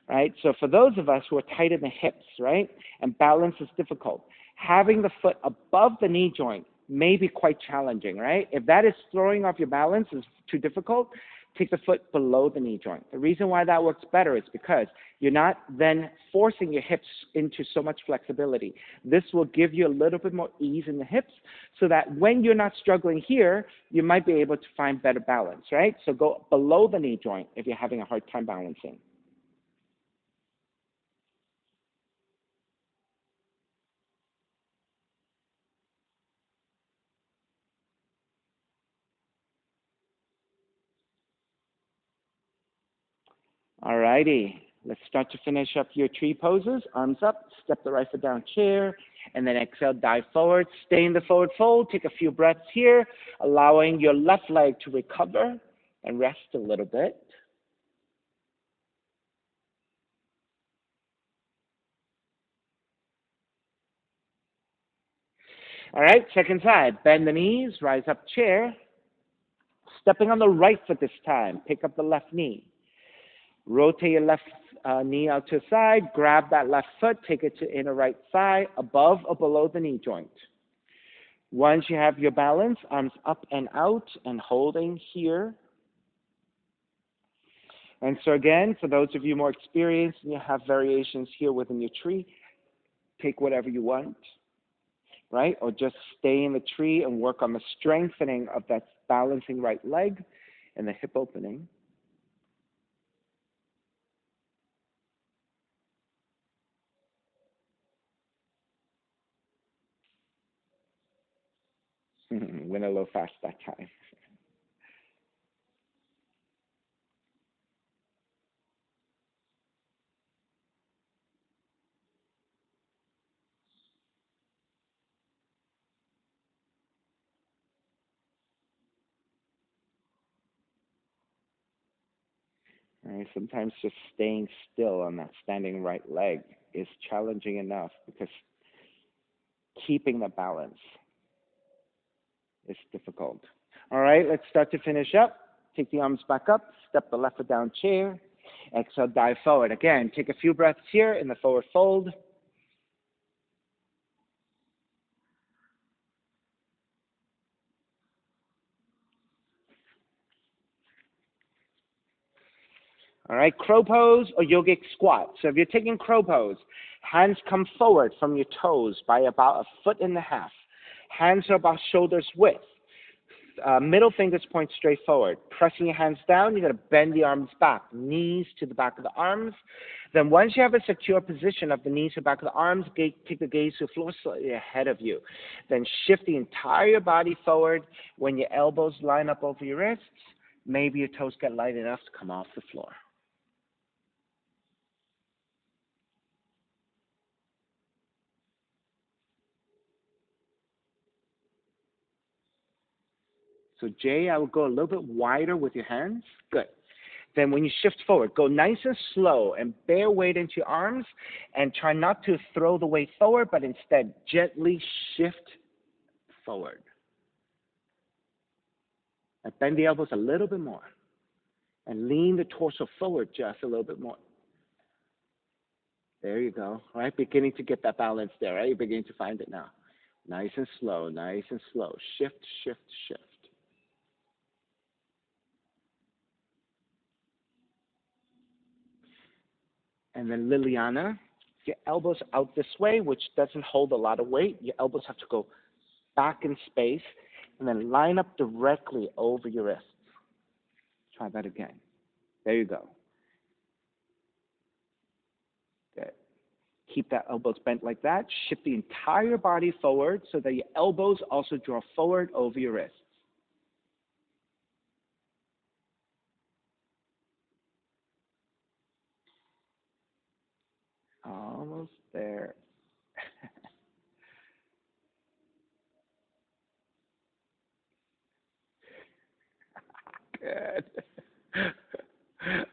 Right? So for those of us who are tight in the hips, right, and balance is difficult, having the foot above the knee joint may be quite challenging, right? If that is throwing off your balance, is too difficult, take the foot below the knee joint. The reason why that works better is because you're not then forcing your hips into so much flexibility. This will give you a little bit more ease in the hips so that when you're not struggling here, you might be able to find better balance, right? So go below the knee joint if you're having a hard time balancing. All righty. Let's start to finish up your tree poses. Arms up, step the right foot down, chair, and then exhale, dive forward. Stay in the forward fold. Take a few breaths here, allowing your left leg to recover and rest a little bit. All right, second side. Bend the knees, rise up, chair. Stepping on the right foot this time. Pick up the left knee. Rotate your left knee out to the side. Grab that left foot. Take it to inner right thigh, above or below the knee joint. Once you have your balance, arms up and out and holding here. And so again, for those of you more experienced and you have variations here within your tree, take whatever you want, right? Or just stay in the tree and work on the strengthening of that balancing right leg and the hip opening. Went a little fast that time. All right, sometimes just staying still on that standing right leg is challenging enough because keeping the balance is difficult. All right, let's start to finish up. Take the arms back up, step the left foot down, chair. Exhale, dive forward. Again, take a few breaths here in the forward fold. All right, crow pose or yogic squat. So if you're taking crow pose, hands come forward from your toes by about 1.5 feet. Hands are about shoulders width. Middle fingers point straight forward. Pressing your hands down, you're going to bend the arms back, knees to the back of the arms. Then once you have a secure position of the knees to the back of the arms, take the gaze to the floor slightly ahead of you. Then shift the entire body forward. When your elbows line up over your wrists, maybe your toes get light enough to come off the floor. So Jay, I would go a little bit wider with your hands. Good. Then when you shift forward, go nice and slow and bear weight into your arms and try not to throw the weight forward, but instead gently shift forward. And bend the elbows a little bit more and lean the torso forward just a little bit more. There you go. All right, beginning to get that balance there, right? You're beginning to find it now. Nice and slow, nice and slow. Shift, shift, shift. And then Liliana, your elbows out this way, which doesn't hold a lot of weight. Your elbows have to go back in space, and then line up directly over your wrists. Try that again. There you go. Good. Keep that elbows bent like that. Shift the entire body forward so that your elbows also draw forward over your wrists. Almost there. Good.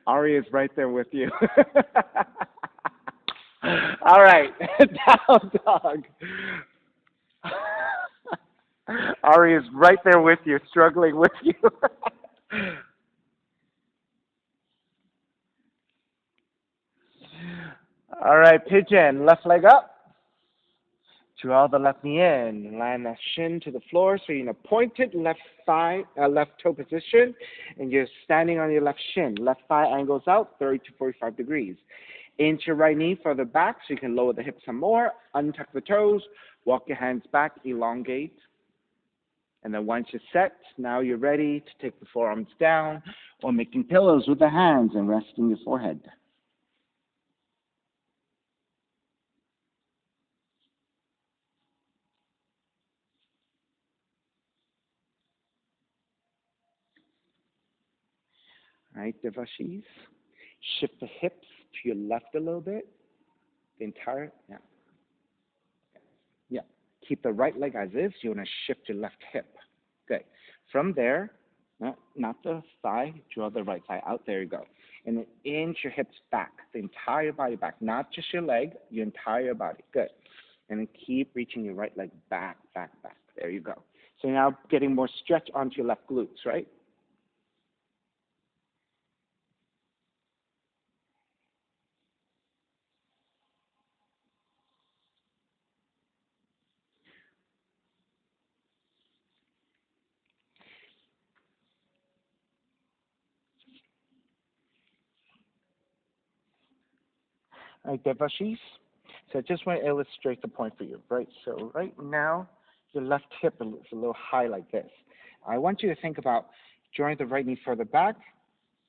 Ari is right there with you. All right, down dog. Ari is right there with you, struggling with you. All right, pigeon, left leg up. Draw the left knee in, land that shin to the floor, so you're in a pointed left toe position, and you're standing on your left shin. Left thigh angles out 30 to 45 degrees. Inch your right knee further back so you can lower the hips some more. Untuck the toes, walk your hands back, elongate. And then once you're set, now you're ready to take the forearms down or making pillows with the hands and resting your forehead. All right, Devashis. Shift the hips to your left a little bit. The entire, yeah. Yeah. Keep the right leg as is. You want to shift your left hip. Good. From there, not the thigh, draw the right thigh out. There you go. And then inch your hips back, the entire body back, not just your leg, your entire body. Good. And then keep reaching your right leg back, back, back. There you go. So now getting more stretch onto your left glutes, right? All right, Devashis. So I just want to illustrate the point for you, right? So right now, your left hip is a little high like this. I want you to think about drawing the right knee further back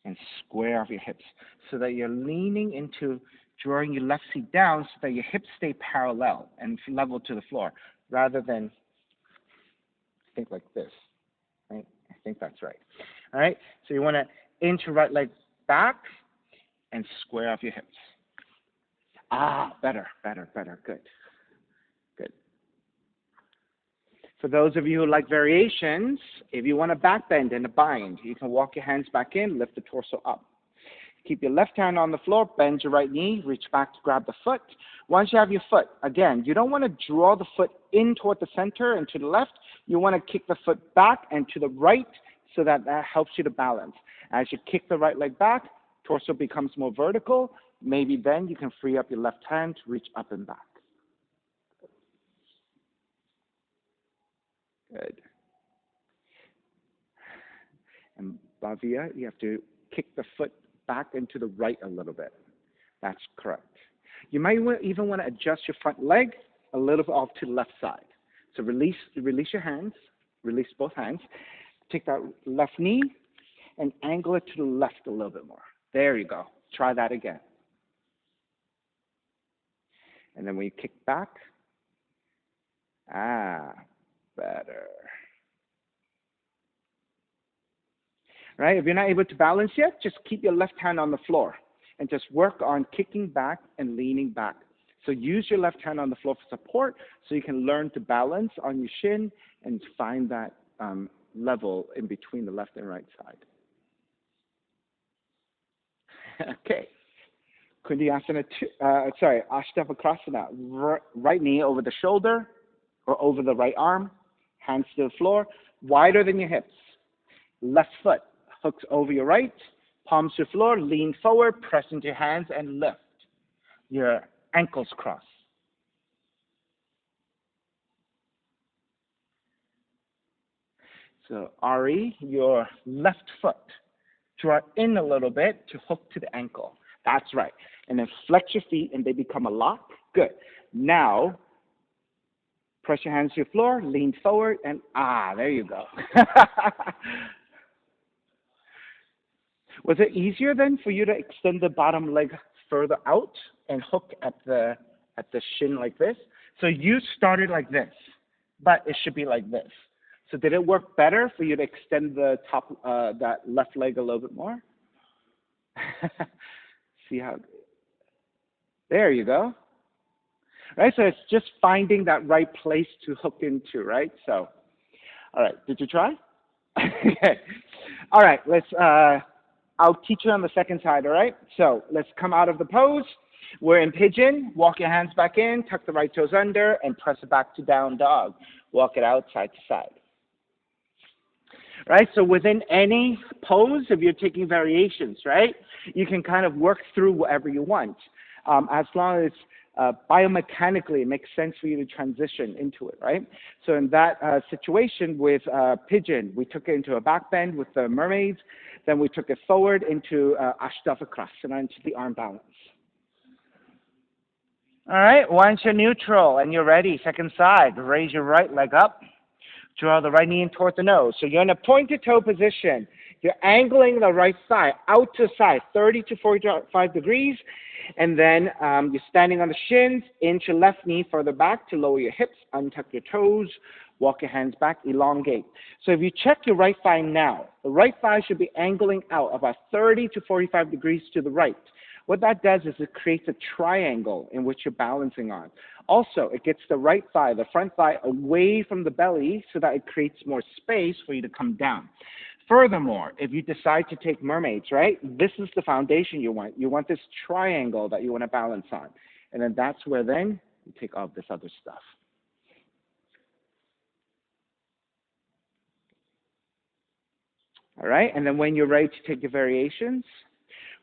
and square off your hips so that you're leaning into drawing your left seat down so that your hips stay parallel and level to the floor rather than think like this, right? I think that's right. All right, so you want to inch your right leg back and square off your hips. Ah, better, better, better. Good, good. For those of you who like variations, if you want a back bend and a bind, you can walk your hands back in, lift the torso up. Keep your left hand on the floor, bend your right knee, reach back to grab the foot. Once you have your foot, again, you don't want to draw the foot in toward the center and to the left. You want to kick the foot back and to the right so that helps you to balance. As you kick the right leg back, torso becomes more vertical. Maybe then you can free up your left hand to reach up and back. Good. And Bhavya, you have to kick the foot back and to the right a little bit. That's correct. You might even want to adjust your front leg a little bit off to the left side. So release your hands, release both hands. Take that left knee and angle it to the left a little bit more. There you go. Try that again. And then when you kick back, better. Right? If you're not able to balance yet, just keep your left hand on the floor and just work on kicking back and leaning back. So use your left hand on the floor for support so you can learn to balance on your shin and find that level in between the left and right side. Okay. Koundinyasana, Ashtavakrasana. Right knee over the shoulder or over the right arm, hands to the floor, wider than your hips. Left foot hooks over your right, palms to the floor, lean forward, press into your hands and lift. Your ankles cross. So Ari, your left foot, draw in a little bit to hook to the ankle. That's right. And then flex your feet and they become a lock. Good. Now, press your hands to the floor, lean forward, and there you go. Was it easier then for you to extend the bottom leg further out and hook at the shin like this? So you started like this, but it should be like this. So did it work better for you to extend the top, that left leg a little bit more? See how, there you go. Right, so it's just finding that right place to hook into, right? So, all right, did you try? Okay. All right, I'll teach you on the second side, all right? So let's come out of the pose. We're in pigeon. Walk your hands back in, tuck the right toes under, and press it back to down dog. Walk it out side to side. Right, so within any pose, if you're taking variations, right, you can kind of work through whatever you want. As long as biomechanically it makes sense for you to transition into it, right? So in that situation with pigeon, we took it into a back bend with the mermaids, then we took it forward into Ashtavakrasana, into the arm balance. All right, once you're neutral and you're ready, second side, raise your right leg up. Draw the right knee in toward the nose. So you're in a pointed toe position. You're angling the right thigh out to side, 30 to 45 degrees. And then you're standing on the shins, inch your left knee further back to lower your hips, untuck your toes, walk your hands back, elongate. So if you check your right thigh now, the right thigh should be angling out about 30 to 45 degrees to the right. What that does is it creates a triangle in which you're balancing on. Also, it gets the right thigh, the front thigh, away from the belly so that it creates more space for you to come down. Furthermore, if you decide to take mermaids, right, this is the foundation you want. You want this triangle that you want to balance on. And then that's where then you take all this other stuff. All right, and then when you're ready to take your variations,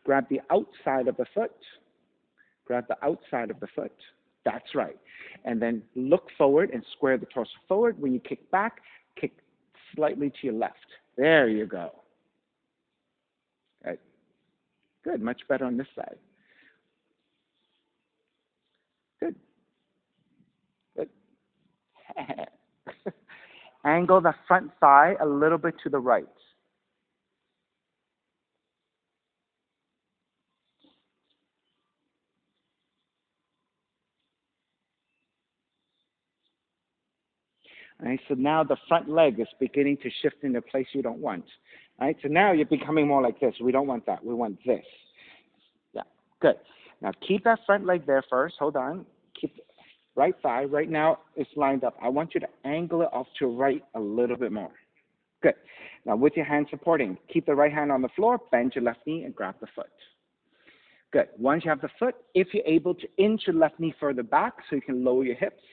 grab the outside of the foot. Grab the outside of the foot. That's right. And then look forward and square the torso forward. When you kick back, kick slightly to your left. There you go. Good. Good. Much better on this side. Good. Good. Angle the front thigh a little bit to the right. All right, so now the front leg is beginning to shift in a place you don't want. All right, so now you're becoming more like this. We don't want that. We want this. Yeah, good. Now keep that front leg there first. Hold on. Keep the right thigh. Right now it's lined up. I want you to angle it off to right a little bit more. Good. Now with your hand supporting, keep the right hand on the floor, bend your left knee and grab the foot. Good. Once you have the foot, if you're able to inch your left knee further back so you can lower your hips,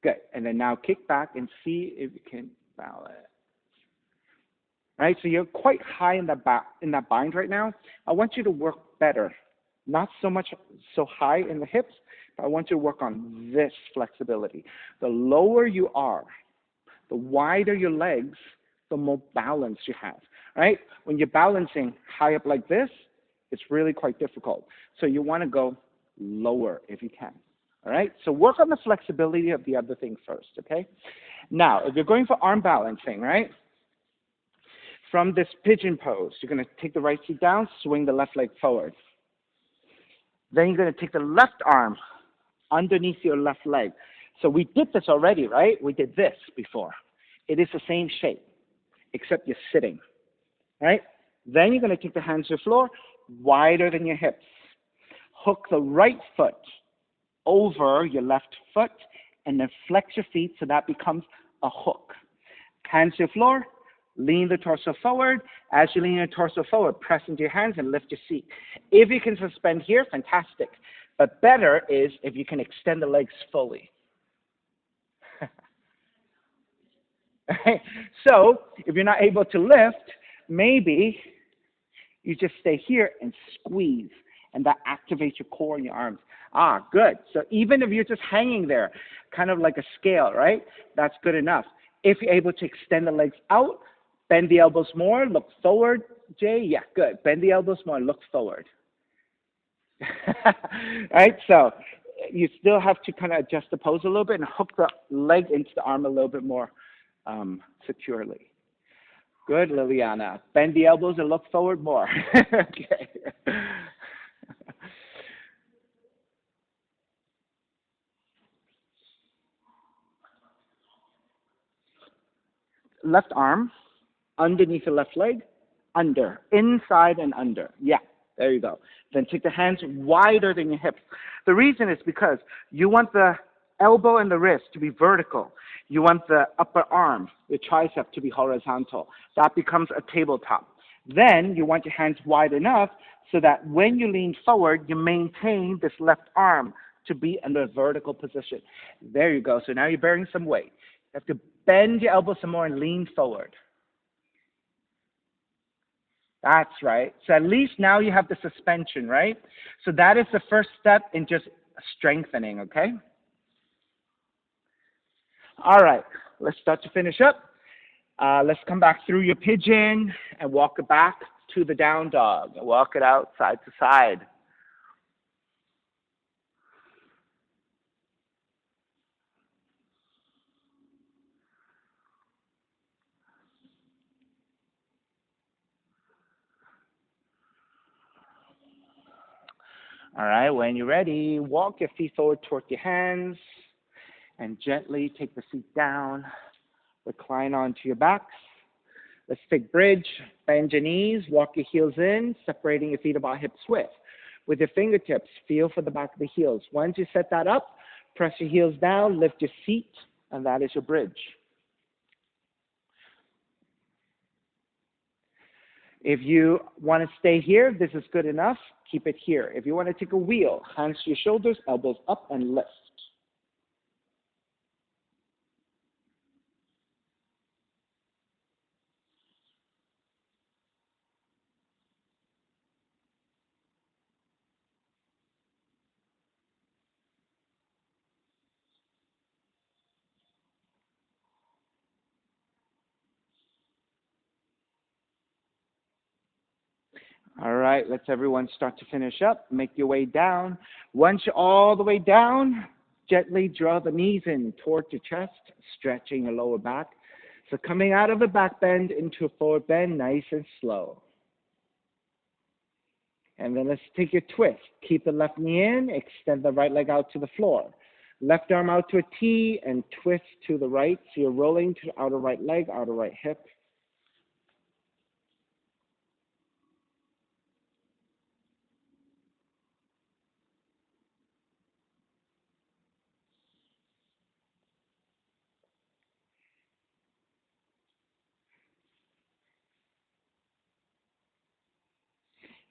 good. And then now kick back and see if you can balance. All right, so you're quite high in that bind right now. I want you to work better. Not so much so high in the hips, but I want you to work on this flexibility. The lower you are, the wider your legs, the more balance you have. Right? When you're balancing high up like this, It's really quite difficult. So you want to go lower if you can. All right? So work on the flexibility of the other thing first, okay? Now, if you're going for arm balancing, right? From this pigeon pose, you're going to take the right feet down, swing the left leg forward. Then you're going to take the left arm underneath your left leg. So we did this already, right? We did this before. It is the same shape, except you're sitting, right? Then you're going to take the hands to the floor, wider than your hips. Hook the right foot over your left foot, and then flex your feet so that becomes a hook. Hands to the floor, lean the torso forward. As you lean your torso forward, press into your hands and lift your seat. If you can suspend here, fantastic. But better is if you can extend the legs fully. So if you're not able to lift, maybe you just stay here and squeeze, and that activates your core and your arms. Ah, good. So even if you're just hanging there, kind of like a scale, right? That's good enough. If you're able to extend the legs out, bend the elbows more, look forward. Jay, yeah, good. Bend the elbows more, look forward. Right? So you still have to kind of adjust the pose a little bit and hook the leg into the arm a little bit more securely. Good, Liliana. Bend the elbows and look forward more. Okay. Left arm underneath the left leg, under, inside and under. Yeah, there you go. Then take the hands wider than your hips. The reason is because you want the elbow and the wrist to be vertical. You want the upper arm, the tricep, to be horizontal. That becomes a tabletop. Then you want your hands wide enough so that when you lean forward, you maintain this left arm to be in a vertical position. There you go. So now you're bearing some weight. You have to bend your elbow some more and lean forward. That's right. So at least now you have the suspension, right? So that is the first step in just strengthening, okay? All right, let's start to finish up. Let's come back through your pigeon and walk it back to the down dog. Walk it out side to side. All right, when you're ready, walk your feet forward toward your hands and gently take the feet down. Recline onto your backs. Let's take bridge, bend your knees, walk your heels in, separating your feet about hips width. With your fingertips, feel for the back of the heels. Once you set that up, press your heels down, lift your feet, and that is your bridge. If you want to stay here, this is good enough. Keep it here. If you want to take a wheel, hands to your shoulders, elbows up and lift. All right, let's everyone start to finish up. Make your way down. Once you're all the way down, gently draw the knees in towards your chest, stretching your lower back. So coming out of a back bend into a forward bend, nice and slow. And then let's take your twist. Keep the left knee in, extend the right leg out to the floor. Left arm out to a T and twist to the right. So you're rolling to the outer right leg, outer right hip.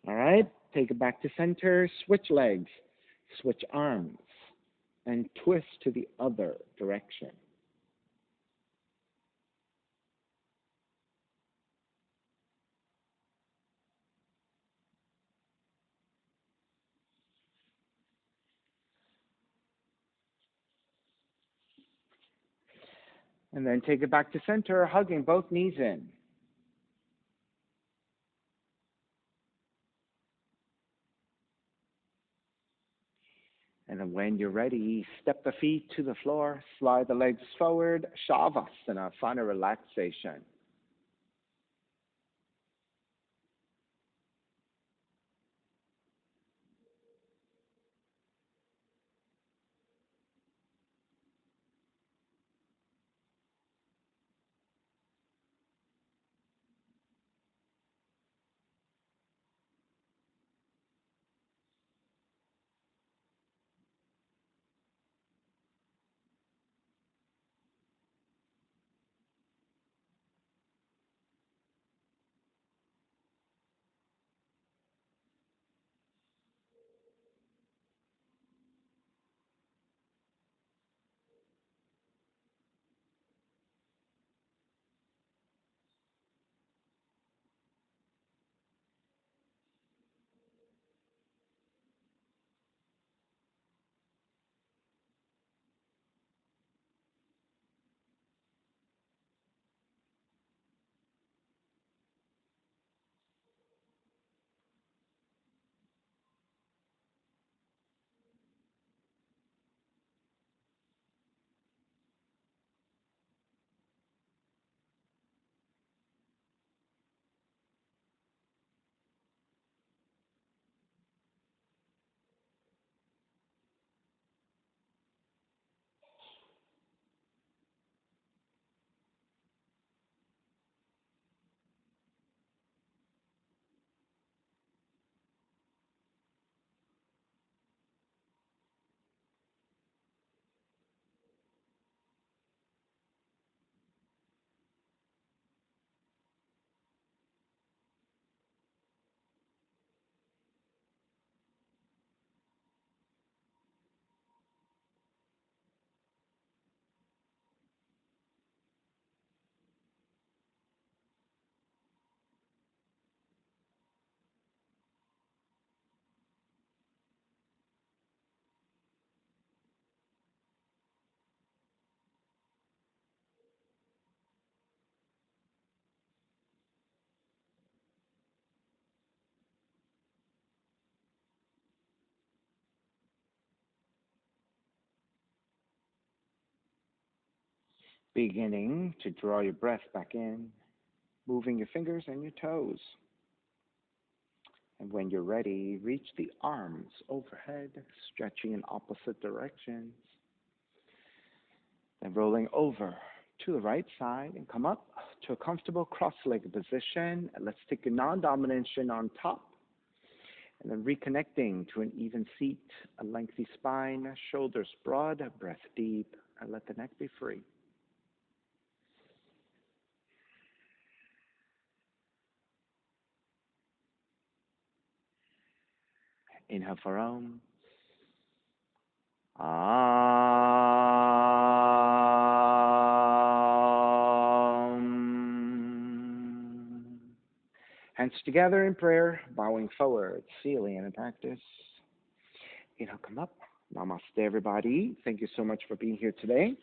All right, take it back to center, switch legs, switch arms, and twist to the other direction. And then take it back to center, hugging both knees in. when you're ready, step the feet to the floor, slide the legs forward, Shavasana, final relaxation. Beginning to draw your breath back in, moving your fingers and your toes. And when you're ready, reach the arms overhead, stretching in opposite directions. Then rolling over to the right side and come up to a comfortable cross-legged position. And let's take a non-dominant shin on top. And then reconnecting to an even seat, a lengthy spine, shoulders broad, breath deep, and let the neck be free. Inhale for Om. Hands together in prayer, bowing forward, sealing in practice. Inhale, come up. Namaste, everybody. Thank you so much for being here today.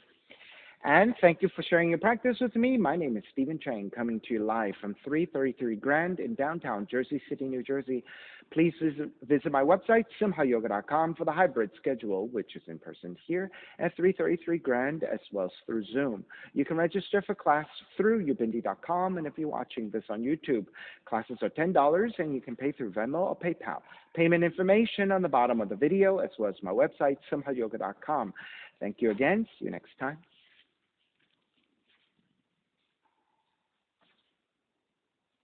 And thank you for sharing your practice with me. My name is Stephen Chang, coming to you live from 333 Grand in downtown Jersey City, New Jersey. Please visit my website, simhayoga.com, for the hybrid schedule, which is in person here at 333 Grand, as well as through Zoom. You can register for class through ubindi.com, and if you're watching this on YouTube, classes are $10, and you can pay through Venmo or PayPal. Payment information on the bottom of the video, as well as my website, simhayoga.com. Thank you again. See you next time.